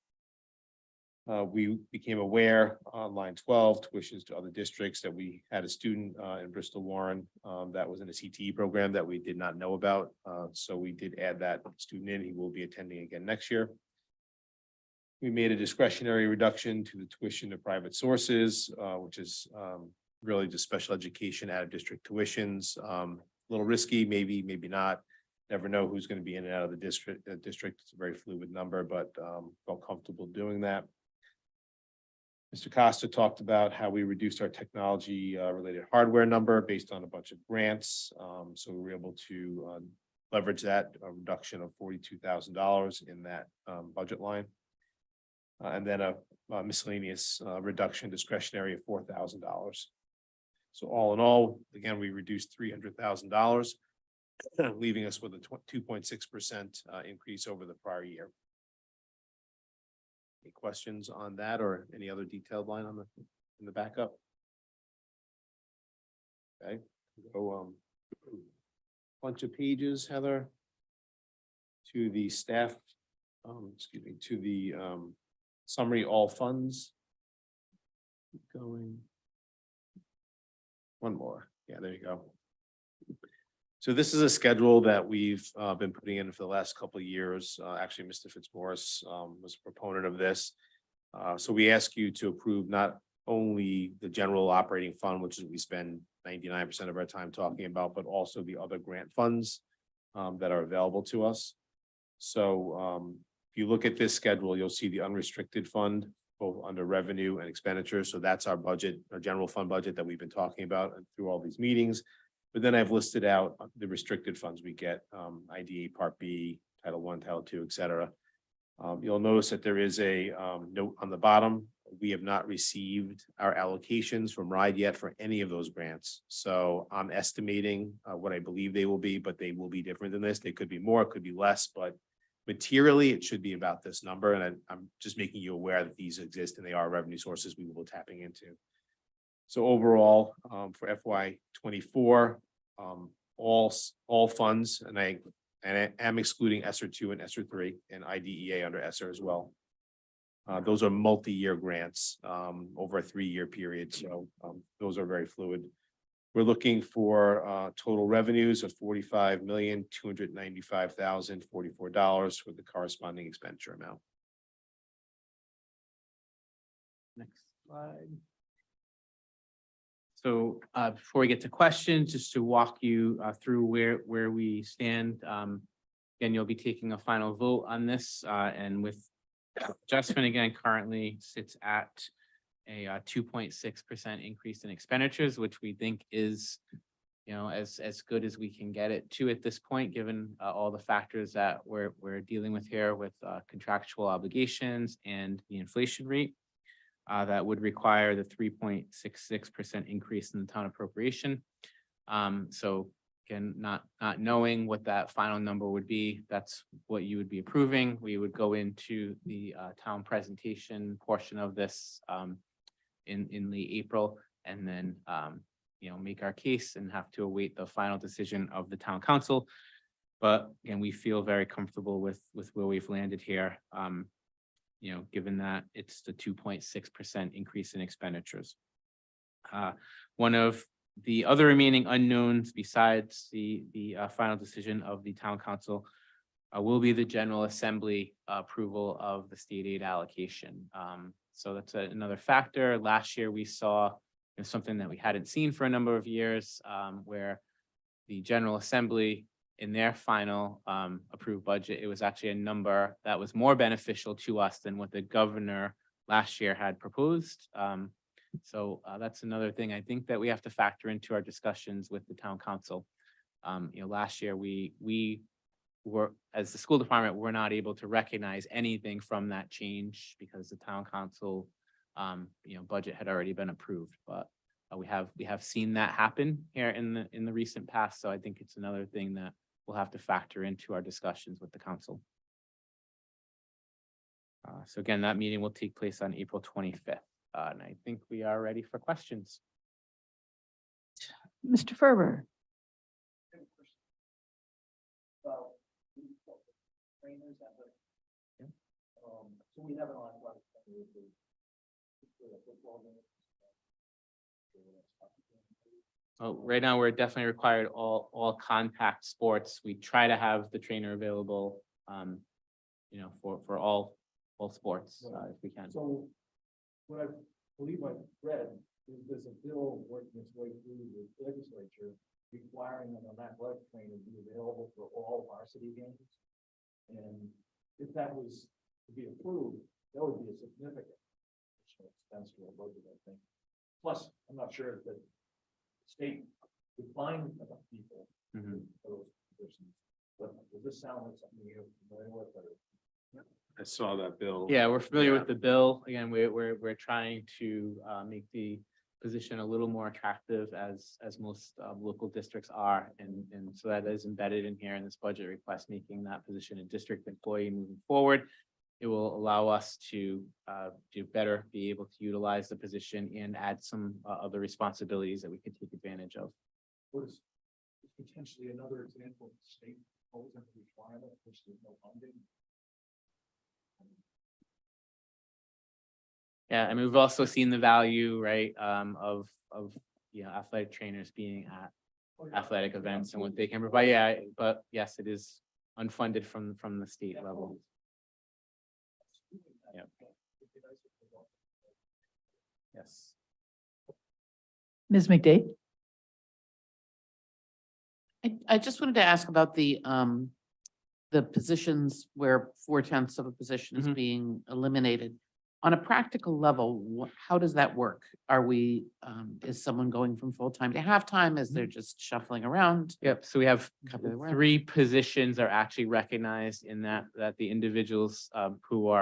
We became aware on line 12, tuitions to other districts, that we had a student in Bristol Warren that was in a CTE program that we did not know about. So we did add that student in. He will be attending again next year. We made a discretionary reduction to the tuition to private sources, which is really just special education out of district tuitions. A little risky, maybe not. Never know who's going to be in and out of the district. It's a very fluid number, but felt comfortable doing that. Mr. Costa talked about how we reduced our technology related hardware number based on a bunch of grants. So we were able to leverage that, a reduction of $42,000 in that budget line. And then a miscellaneous reduction discretionary of $4,000. So all in all, again, we reduced $300,000, leaving us with a 2.6% increase over the prior year. Any questions on that or any other detailed line on in the backup? Okay, go bunch of pages, Heather, to the staff, excuse me, to the summary all funds. Keep going. One more. Yeah, there you go. So this is a schedule that we've been putting in for the last couple of years. Actually, Mr. Fitzmaurice was a proponent of this. So we ask you to approve not only the general operating fund, which is we spend 99% of our time talking about, but also the other grant funds that are available to us. So if you look at this schedule, you'll see the unrestricted fund, both under revenue and expenditures. So that's our budget, our general fund budget that we've been talking about through all these meetings. But then I've listed out the restricted funds we get, IDA Part B, Title I, Title II, et cetera. You'll notice that there is a note on the bottom. We have not received our allocations from RIDE yet for any of those grants. So I'm estimating what I believe they will be, but they will be different than this. They could be more, it could be less, but materially it should be about this number. And I'm just making you aware that these exist and they are revenue sources we will be tapping into. So overall, for FY24, all funds, and I am excluding ESSER 2 and ESSER 3 and IDEA under ESSER as well. Those are multi-year grants over a 3-year period. So those are very fluid. We're looking for total revenues of $45,295,044 with the corresponding expenditure amount. Next slide. So before we get to questions, just to walk you through where we stand. Again, you'll be taking a final vote on this and with adjustment again currently sits at a 2.6% increase in expenditures, which we think is, you know, as good as we can get it to at this point, given all the factors that we're dealing with here with contractual obligations and the inflation rate. That would require the 3.66% increase in the town appropriation. So again, not knowing what that final number would be, that's what you would be approving. We would go into the town presentation portion of this in late April and then, make our case and have to await the final decision of the town council. But again, we feel very comfortable with where we've landed here. Given that it's the 2.6% increase in expenditures. One of the other remaining unknowns besides the final decision of the town council will be the General Assembly approval of the state aid allocation. So that's another factor. Last year, we saw something that we hadn't seen for a number of years, where the General Assembly in their final approved budget, it was actually a number that was more beneficial to us than what the governor last year had proposed. So that's another thing I think that we have to factor into our discussions with the town council. Last year we were, as the school department, we're not able to recognize anything from that change because the town council, budget had already been approved. But we have seen that happen here in the recent past. So I think it's another thing that we'll have to factor into our discussions with the council. So again, that meeting will take place on April 25th. And I think we are ready for questions. Mr. Ferber. So we have it on. Oh, right now, we're definitely required all contact sports. We try to have the trainer available, for all sports, if we can. So what I believe I read is there's a bill working its way through the legislature requiring an athletic trainer to be available for all varsity games. And if that was to be approved, that would be a significant additional expense to our budget, I think. Plus, I'm not sure if the state would find enough people Mhm. for those positions. But does this sound like something you're familiar with? Or? I saw that bill. Yeah, we're familiar with the bill. Again, we're trying to make the position a little more attractive as most local districts are. And so that is embedded in here in this budget request, making that position a district employee moving forward. It will allow us to do better, be able to utilize the position and add some other responsibilities that we could take advantage of. What is potentially another example of state imposing a requirement which there's no funding? Yeah, I mean, we've also seen the value, right, of athletic trainers being at athletic events and what they can provide. Yeah, but yes, it is unfunded from the state level. Yeah. Yes. Ms. McDade? I just wanted to ask about the positions where 4/10 of a position is Mhm. being eliminated. On a practical level, how does that work? Are we, is someone going from full-time to half-time? Is they're just shuffling around? Yep, so we have Cover the rent. 3 positions are actually recognized in that the individuals who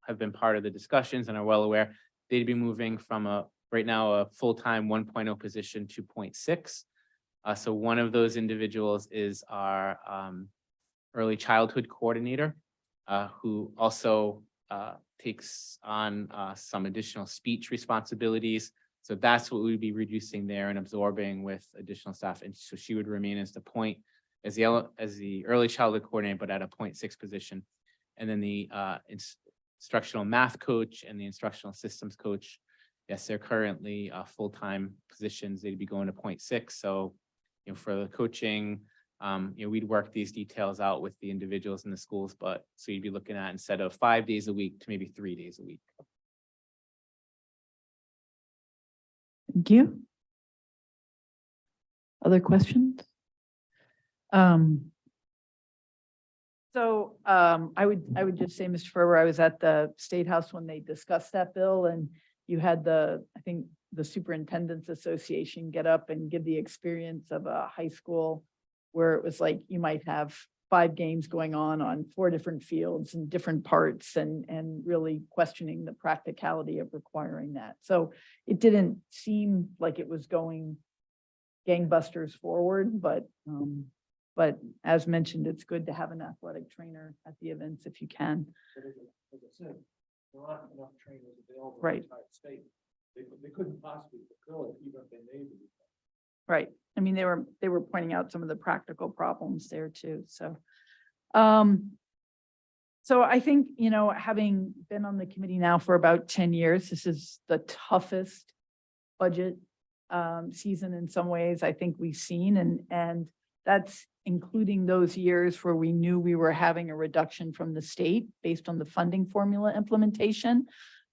have been part of the discussions and are well aware, they'd be moving from right now a full-time 1.0 position to 0.6. So one of those individuals is our early childhood coordinator, who also takes on some additional speech responsibilities. So that's what we'd be reducing there and absorbing with additional staff. And so she would remain as as the early childhood coordinator, but at a 0.6 position. And then the instructional math coach and the instructional systems coach, yes, they're currently full-time positions. They'd be going to 0.6. So, for the coaching, we'd work these details out with the individuals in the schools, but so you'd be looking at instead of 5 days a week to maybe 3 days a week. Thank you. Other questions? I would just say, Mr. Ferber, I was at the State House when they discussed that bill, and you had I think the Superintendent's Association get up and give the experience of a high school where it was like you might have 5 games going on 4 different fields and different parts and really questioning the practicality of requiring that. So it didn't seem like it was going gangbusters forward, but as mentioned, it's good to have an athletic trainer at the events if you can. As I said, there aren't enough trainers available. Right. In the entire state. They couldn't possibly fulfill it even if they made it. Right. I mean, they were pointing out some of the practical problems there too, so. So I think, you know, having been on the committee now for about 10 years, this is the toughest budget season in some ways I think we've seen, and that's including those years where we knew we were having a reduction from the state based on the funding formula implementation.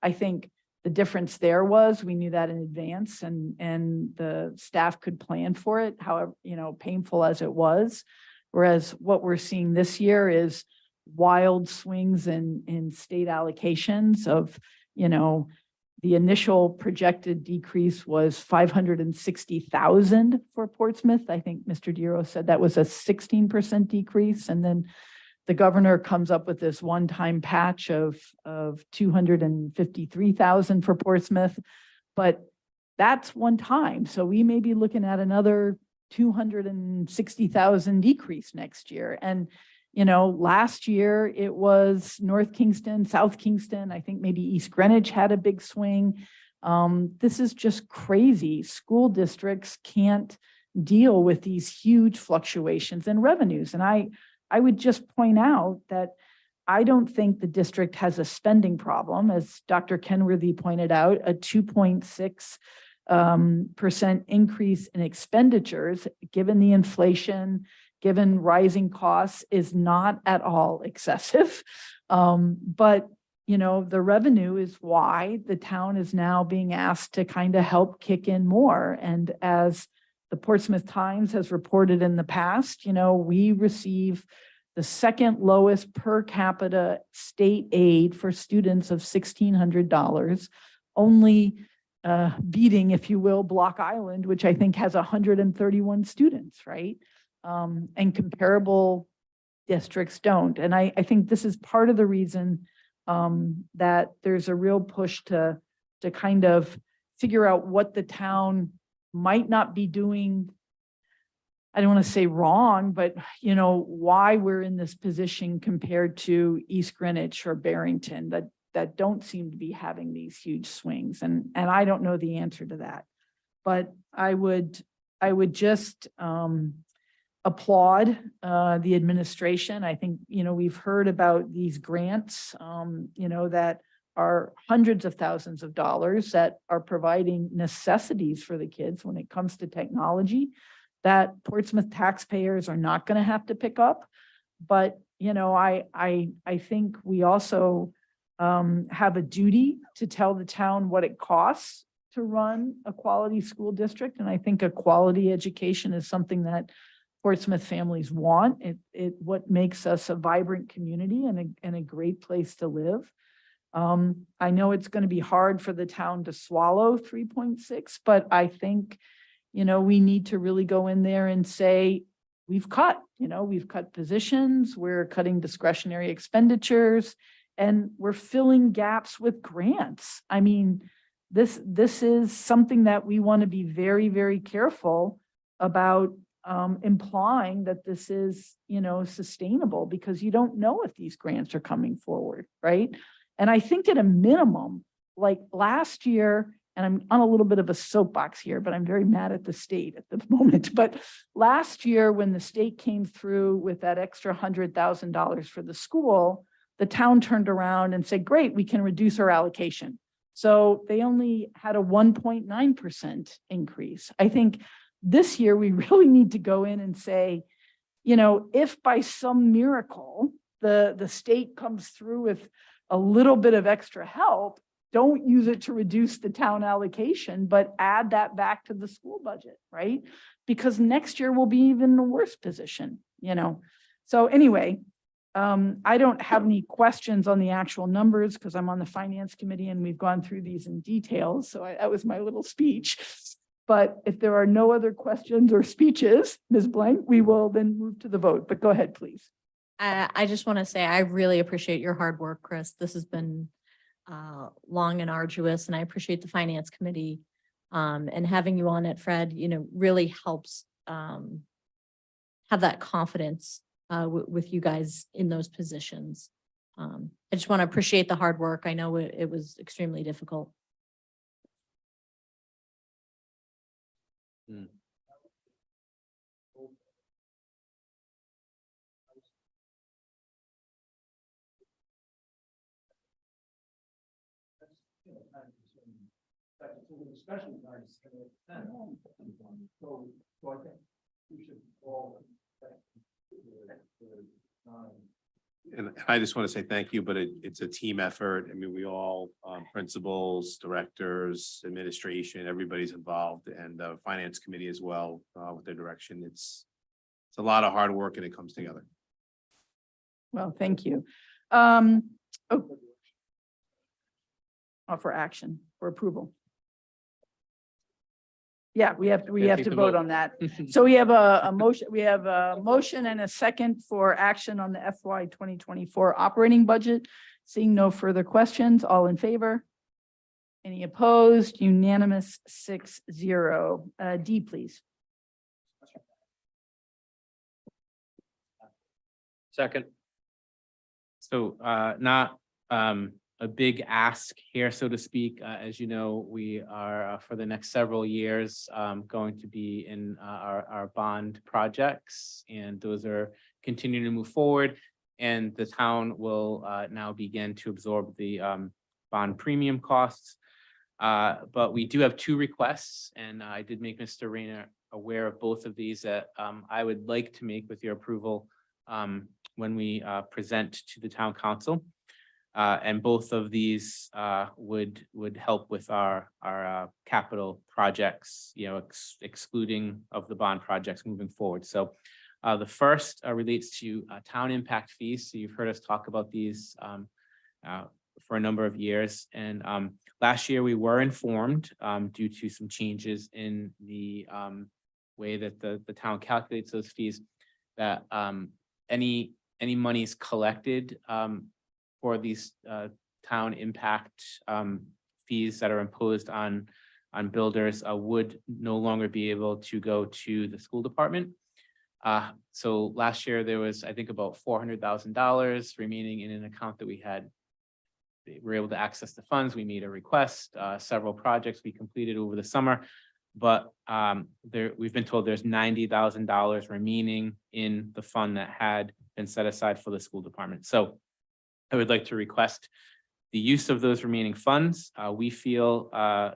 I think the difference there was we knew that in advance, and the staff could plan for it, however, you know, painful as it was. Whereas what we're seeing this year is wild swings in state allocations of, you know, the initial projected decrease was 560,000 for Portsmouth. I think Mr. Diro said that was a 16% decrease. And then the governor comes up with this one-time patch of 253,000 for Portsmouth. But that's one time. So we may be looking at another 260,000 decrease next year. And, you know, last year it was North Kingston, South Kingston, I think maybe East Greenwich had a big swing. This is just crazy. School districts can't deal with these huge fluctuations in revenues. And I would just point out that I don't think the district has a spending problem, as Dr. Kenworthy pointed out, a 2.6% increase in expenditures, given the inflation, given rising costs, is not at all excessive. But, you know, the revenue is why the town is now being asked to kind of help kick in more. And as the Portsmouth Times has reported in the past, you know, we receive the second lowest per capita state aid for students of $1,600, only beating, if you will, Block Island, which I think has 131 students, right? And comparable districts don't. And I think this is part of the reason that there's a real push to kind of figure out what the town might not be doing. I don't want to say wrong, but you know, why we're in this position compared to East Greenwich or Barrington that don't seem to be having these huge swings. And I don't know the answer to that, but I would just applaud the administration. I think, you know, we've heard about these grants, you know, that are hundreds of thousands of dollars that are providing necessities for the kids when it comes to technology that Portsmouth taxpayers are not going to have to pick up. But, you know, I think we also have a duty to tell the town what it costs to run a quality school district. And I think a quality education is something that Portsmouth families want. It what makes us a vibrant community and a great place to live. I know it's going to be hard for the town to swallow 3.6, but I think, you know, we need to really go in there and say, we've cut positions, we're cutting discretionary expenditures, and we're filling gaps with grants. I mean, this is something that we want to be very, very careful about implying that this is, you know, sustainable, because you don't know if these grants are coming forward, right? And I think at a minimum, like last year, and I'm on a little bit of a soapbox here, but I'm very mad at the state at the moment. But last year, when the state came through with that extra $100,000 for the school, the town turned around and said, great, we can reduce our allocation. So they only had a 1.9% increase. I think this year we really need to go in and say, you know, if by some miracle the state comes through with a little bit of extra help, don't use it to reduce the town allocation, but add that back to the school budget, right? Because next year we'll be even in a worse position, you know? So anyway, I don't have any questions on the actual numbers because I'm on the finance committee and we've gone through these in detail. So that was my little speech. But if there are no other questions or speeches, Ms. Blank, we will then move to the vote, but go ahead, please. I just want to say, I really appreciate your hard work, Chris. This has been long and arduous, and I appreciate the finance committee and having you on it, Fred, you know, really helps have that confidence with you guys in those positions. I just want to appreciate the hard work. I know it was extremely difficult. And I just want to say thank you, but it's a team effort. I mean, we all, principals, directors, administration, everybody's involved, and the finance committee as well, with their direction. It's a lot of hard work and it comes together. Well, thank you. For action, for approval. Yeah, we have Yeah, take to the vote vote. on that. So we have a motion, we have a motion and a second for action on the FY 2024 operating budget. Seeing no further questions, all in favor? Any opposed? Unanimous 6-0. D, please. Second. So not a big ask here, so to speak. As you know, we are for the next several years going to be in our bond projects, and those are continuing to move forward. And the town will now begin to absorb the bond premium costs. But we do have two requests, and I did make Mr. Rayner aware of both of these that I would like to make with your approval when we present to the town council. And both of these would help with our capital projects, you know, excluding of the bond projects moving forward. So the first relates to town impact fees. So you've heard us talk about these for a number of years. And last year we were informed due to some changes in the way that the town calculates those fees, that any monies collected for these town impact fees that are imposed on builders would no longer be able to go to the school department. So last year there was, I think, about $400,000 remaining in an account that we were able to access the funds. We made a request, several projects we completed over the summer, but we've been told there's $90,000 remaining in the fund that had been set aside for the school department. So I would like to request the use of those remaining funds. We feel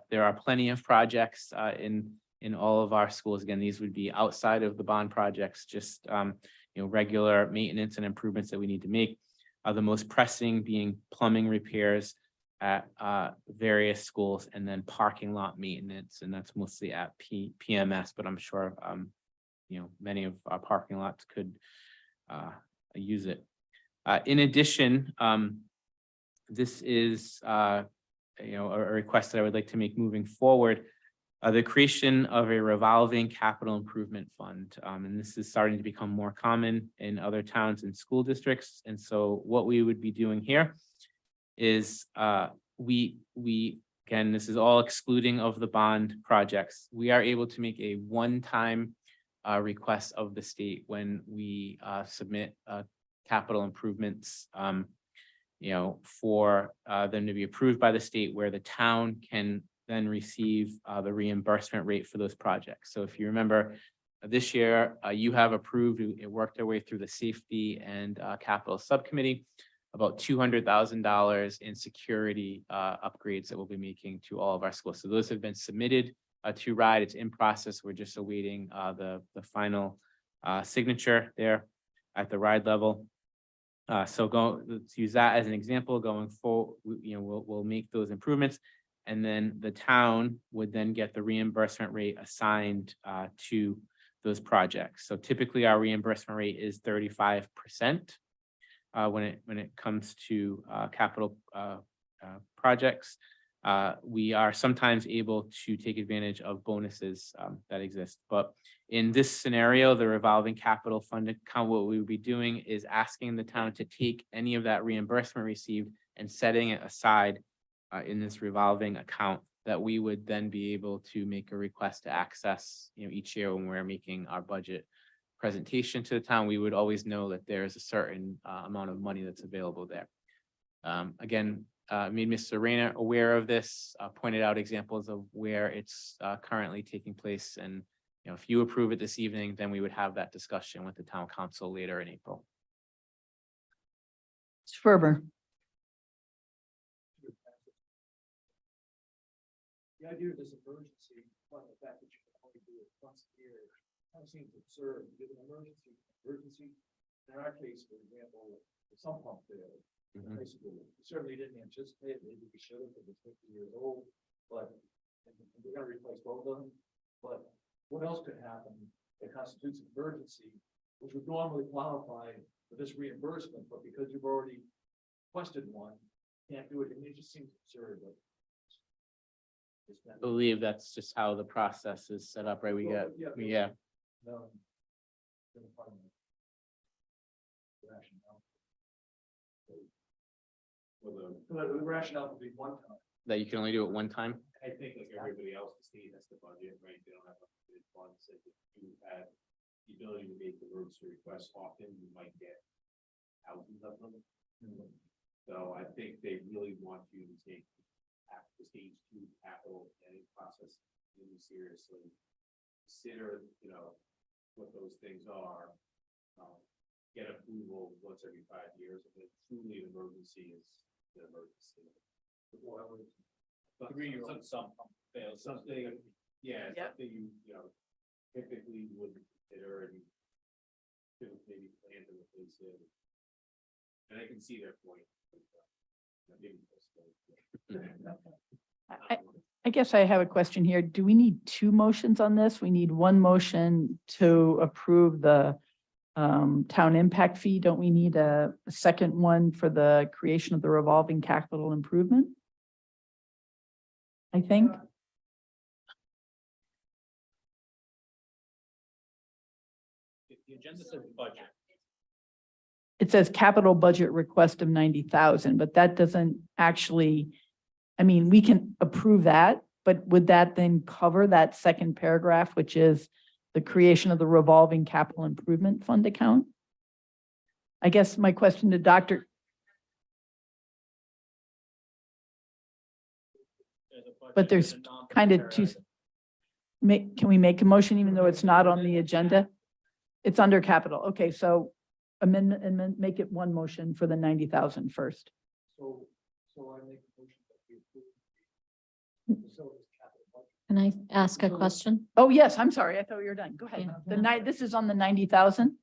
there are plenty of projects in all of our schools. Again, these would be outside of the bond projects, just regular maintenance and improvements that we need to make. The most pressing being plumbing repairs at various schools, and then parking lot maintenance, and that's mostly at PMS. But I'm sure many of our parking lots could use it. In addition, this is a request that I would like to make moving forward. The creation of a revolving capital improvement fund. And this is starting to become more common in other towns and school districts. And so what we would be doing here is again, this is all excluding of the bond projects. We are able to make a one-time request of the state when we submit capital improvements, for them to be approved by the state, where the town can then receive the reimbursement rate for those projects. So if you remember, this year you have approved, it worked our way through the safety and capital subcommittee, about $200,000 in security upgrades that we'll be making to all of our schools. So those have been submitted to RIDE. It's in process. We're just awaiting the final signature there at the RIDE level. So let's use that as an example. Going forward, we'll make those improvements, and then the town would then get the reimbursement rate assigned to those projects. So typically our reimbursement rate is 35% when it comes to capital projects. We are sometimes able to take advantage of bonuses that exist, but in this scenario, the revolving capital fund account, what we would be doing is asking the town to take any of that reimbursement received and setting it aside in this revolving account that we would then be able to make a request to access, each year when we're making our budget presentation to the town. We would always know that there's a certain amount of money that's available there. Again, made Mr. Rayner aware of this, pointed out examples of where it's currently taking place, and you know, if you approve it this evening, then we would have that discussion with the town council later in April. Mr. Ferber. The idea of this emergency, the fact that you can only do it once a year, kind of seems absurd, given emergency. In our case, for example, the sump pump failed in high school. We certainly didn't anticipate it, maybe we should have, because it's 50 years old, but and we're gonna replace both of them. But what else could happen that constitutes an emergency, which would normally qualify for this reimbursement, but because you've already requested one, can't do it, and it just seems absurd, but. I believe that's just how the process is set up, right? We got, yeah. No. Rationale. Well, the rationale would be one time. That you can only do it one time. I think like everybody else, the state has the budget, right? They don't have unlimited funds. If you had the ability to make emergency requests often, you might get thousands of them. So I think they really want you to take the stage 2 capital planning process really seriously. Consider, you know, what those things are. Get approval once every 5 years, and then truly an emergency is an emergency. But 3-year-old sump pump fails, something, yeah, Yep. something you know, typically would consider and could maybe plan to replace it. And I can see their point. I guess I have a question here. Do we need 2 motions on this? We need 1 motion to approve the town impact fee. Don't we need a second one for the creation of the revolving capital improvement? I think. The agenda says budget. It says capital budget request of 90,000, but that doesn't actually, I mean, we can approve that, but would that then cover that second paragraph, which is the creation of the revolving capital improvement fund account? I guess my question to Dr. But there's kind of two, can we make a motion even though it's not on the agenda? It's under capital. Okay, so amendment, make it 1 motion for the 90,000 first. So I make a motion that we approve the facilities capital budget. Can I ask a question? Oh, yes, I'm sorry. I thought you were done. Go ahead. Yeah, The no. night, this is on the 90,000?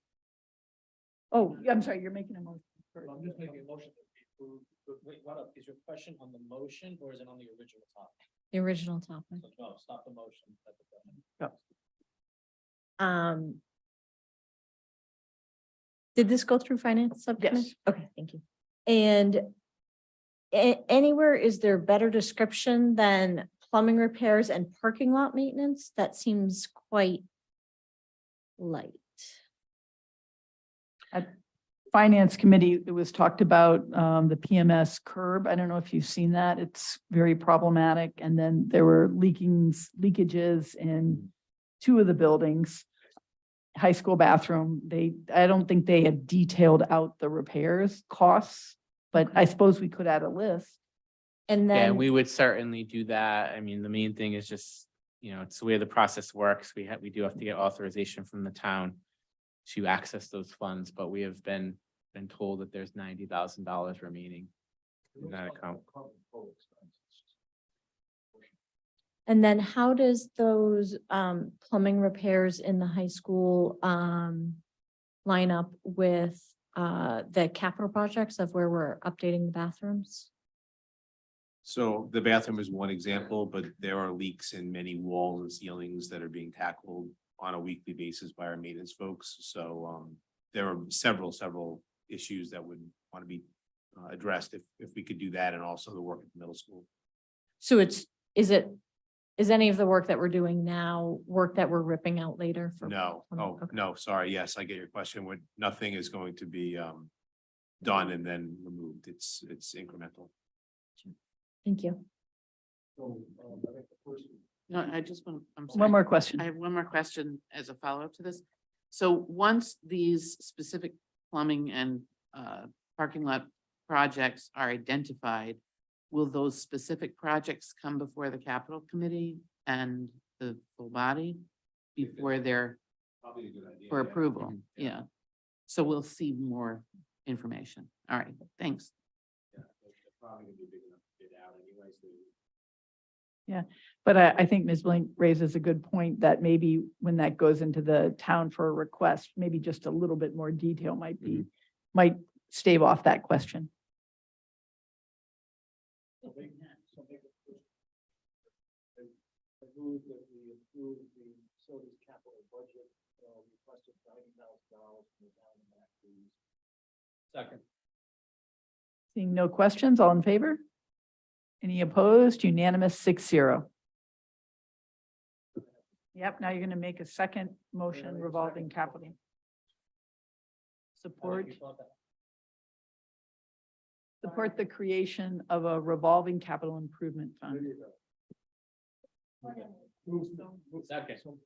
Oh, yeah, I'm sorry, you're making a motion. first. I'm just making a motion that we approve. But wait, what up? Is your question on the motion or is it on the original topic? The original topic. So no, stop the motion. Did this go through finance subcommittee? Yes. Okay, thank you. And anywhere, is there better description than plumbing repairs and parking lot maintenance? That seems quite light. Finance committee, it was talked about the PMS curb. I don't know if you've seen that. It's very problematic. And then there were leakages in 2 of the buildings. High school bathroom, I don't think they had detailed out the repairs costs, but I suppose we could add a list. And Yeah, then, we would certainly do that. I mean, the main thing is just, you know, it's the way the process works. We do have to get authorization from the town to access those funds, but we have been told that there's $90,000 remaining in that account. and then how does those plumbing repairs in the high school line up with the capital projects of where we're updating the bathrooms? So the bathroom is one example, but there are leaks in many walls and ceilings that are being tackled on a weekly basis by our maintenance folks. So there are several issues that would want to be addressed if we could do that, and also the work at the middle school. So is any of the work that we're doing now work that we're ripping out later? For No, plumbing? oh, Okay. no, sorry. Yes, I get your question. Nothing is going to be done and then removed. It's incremental. Thank you. No, I just want, I'm sorry. One more question. I have one more question as a follow-up to this. So once these specific plumbing and parking lot projects are identified, will those specific projects come before the capital committee and the full body? before they're Probably a good idea. for yeah. approval. Mhm. Yeah. So we'll see more information. All right, thanks. Yeah, they're probably gonna be big enough to get out anyway, so. But I think Ms. Blink raises a good point that maybe when that goes into the town for a request, maybe just a little bit more detail might stave off that question. move that we approve the facilities capital budget, requested $90,000 from the town of Matthews. Second. Seeing no questions, all in favor? Any opposed? Unanimous 6-0. Yep, now you're going to make a second motion revolving capital. Support the creation of a revolving capital improvement fund. Second.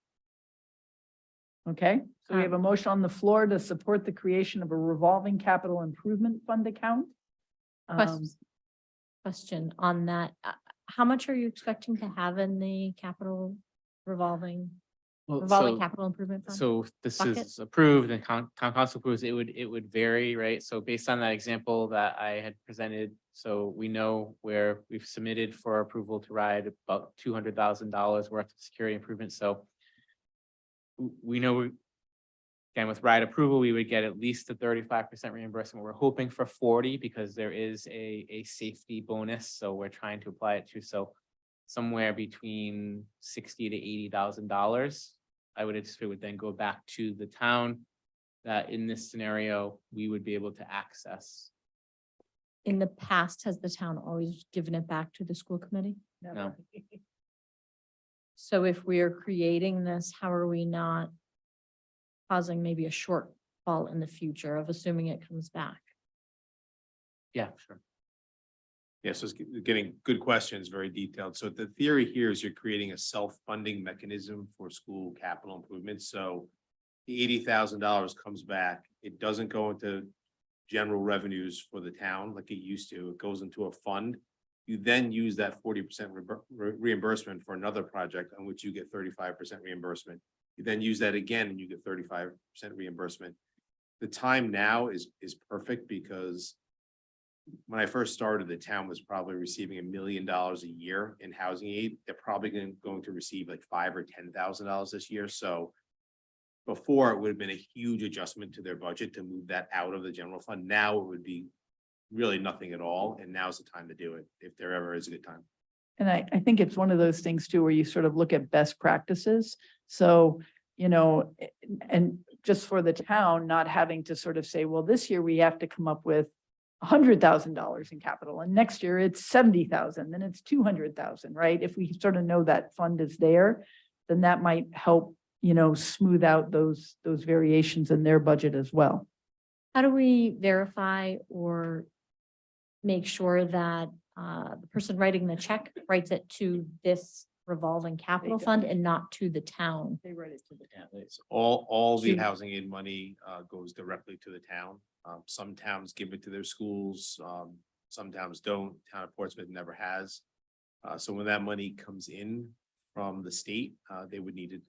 Okay, so we have a motion on the floor to support the creation of a revolving capital improvement fund account. Question on that. How much are you expecting to have in the capital revolving capital improvement fund? So this bucket? is approved and town council approves, it would vary, right? So based on that example that I had presented, so we know where we've submitted for approval to ride about $200,000 worth of security improvements, so we know, again, with ride approval, we would get at least a 35% reimbursement. We're hoping for 40 because there is a safety bonus, so we're trying to apply it to, so somewhere between $60,000 to $80,000. I would anticipate would then go back to the town, that in this scenario, we would be able to access. In the past, has the town always given it back to the school committee? No. So if we are creating this, how are we not causing maybe a shortfall in the future of assuming it comes back? Yeah, sure. Yeah, so it's getting good questions, very detailed. So the theory here is you're creating a self-funding mechanism for school capital improvements. So the $80,000 comes back. It doesn't go into general revenues for the town like it used to. It goes into a fund. You then use that 40% reimbursement for another project on which you get 35% reimbursement. You then use that again and you get 35% reimbursement. The time now is perfect because when I first started, the town was probably receiving $1 million a year in housing aid. They're probably going to receive like $5,000 or $10,000 this year. So before it would have been a huge adjustment to their budget to move that out of the general fund. Now it would be really nothing at all. And now's the time to do it, if there ever is a good time. And I think it's one of those things too, where you sort of look at best practices. So, and just for the town, not having to sort of say, well, this year we have to come up with $100,000 in capital, and next year it's 70,000, then it's 200,000, right? If we sort of know that fund is there, then that might help, smooth out those variations in their budget as well. How do we verify or make sure that the person writing the check writes it to this revolving capital fund and not to the town? They write it to the town. It's all the To- housing aid money goes directly to the town. Some towns give it to their schools, some towns don't. Town of Portsmouth never has. So when that money comes in from the state, they would need to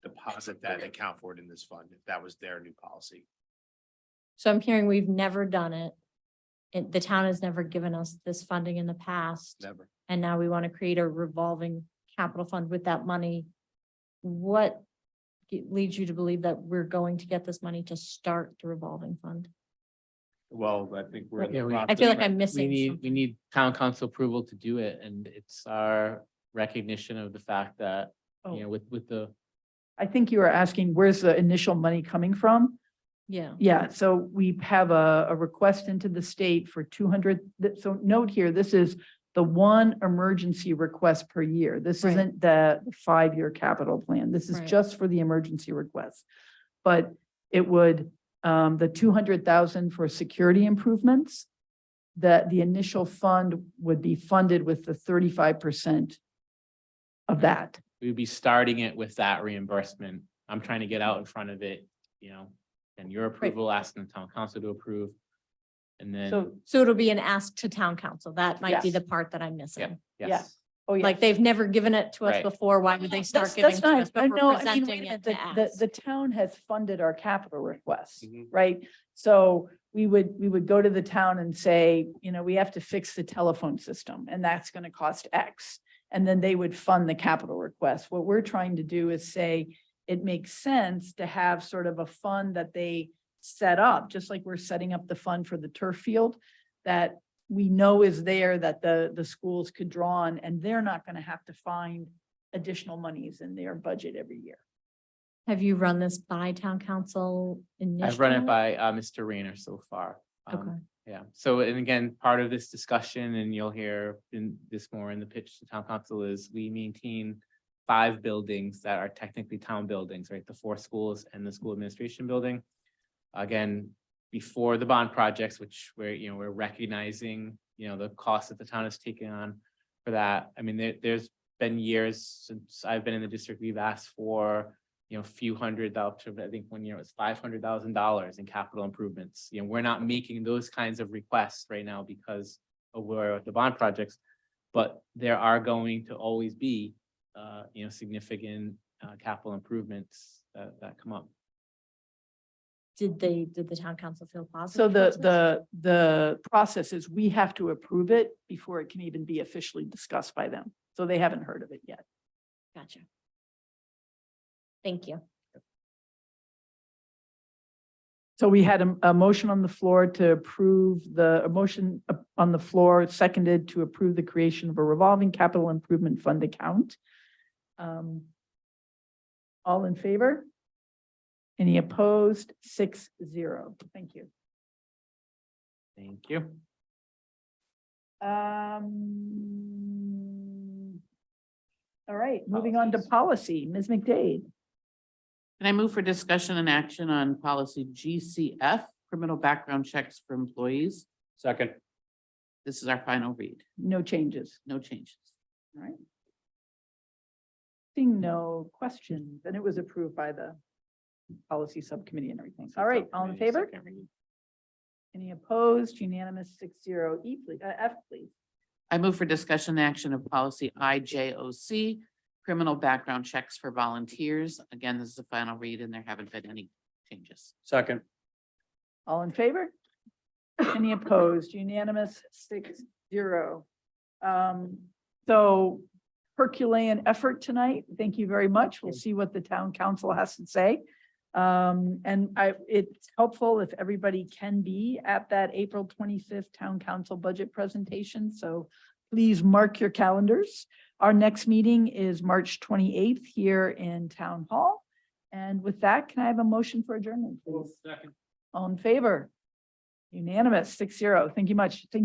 deposit that and account for it in this fund if that was their new policy. So I'm hearing we've never done it. The town has never given us this funding in the past. Never. And now we want to create a revolving capital fund with that money. What leads you to believe that we're going to get this money to start the revolving fund? Well, I think we're. in the Yeah, we- I feel like process- I'm missing We something. need town council approval to do it, and it's our recognition of the fact that, Oh. with the. I think you were asking, where's the initial money coming from? Yeah. Yeah, so we have a request into the state for 200, so note here, this is the one emergency request per year. This Right. isn't the 5-year capital plan. This is Right. just for the emergency request. But it would, the 200,000 for security improvements, the initial fund would be funded with the 35% of that. We'd be starting it with that reimbursement. I'm trying to get out in front of it, and your approval, asking the town council to approve. And then, So So it'll be an ask to town council. That might be Yes. the part that I'm missing. yes. Yeah. Oh, Like yes. they've never given it to us Right. before. Why would they start That's giving to not- us? But no, we're I mean, wait a presenting minute, it to ask. the town has funded our capital requests, Mhm. right? So we would go to the town and say, you know, we have to fix the telephone system and that's going to cost X. And then they would fund the capital request. What we're trying to do is say, it makes sense to have sort of a fund that they set up, just like we're setting up the fund for the turf field, that we know is there that the schools could draw on, and they're not going to have to find additional monies in their budget every year. Have you run this by town council initially? I've run it by Mr. Rayner so far. Okay. Yeah, so and again, part of this discussion, and you'll hear in this more in the pitch to town council, is we maintain 5 buildings that are technically town buildings, right? The 4 schools and the school administration building. Again, before the bond projects, which we're recognizing, the cost that the town has taken on for that. I mean, there's been years since I've been in the district, we've asked for, a few $100,000, I think 1 year it was $500,000 in capital improvements. We're not making those kinds of requests right now because of where the bond projects, but there are going to always be, significant capital improvements that come up. Did the town council feel positive? So towards this? the process is we have to approve it before it can even be officially discussed by them. So they haven't heard of it yet. Gotcha. Thank you. So we had a motion on the floor to approve a motion on the floor, seconded to approve the creation of a revolving capital improvement fund account. All in favor? Any opposed? 6-0. Thank you. Thank you. All right, moving on to policy, Ms. McDade. Can I move for discussion and action on policy GCF, criminal background checks for employees? Second. This is our final read, No changes. no changes. All right. Seeing no questions, and it was approved by the policy subcommittee and everything. All right, all in favor? Second read. Any opposed? Unanimous 6-0. F, please. I move for discussion and action of policy IJOC, criminal background checks for volunteers. Again, this is the final read and there haven't been any changes. Second. All in favor? Any opposed? Unanimous 6-0. So Herculean effort tonight. Thank you very much. We'll see what the town council has to say. It's helpful if everybody can be at that April 25th town council budget presentation. So please mark your calendars. Our next meeting is March 28th here in Town Hall. And with that, can I have a motion for adjournment, please? Second. All in favor? Unanimous 6-0. Thank you much. Thank you.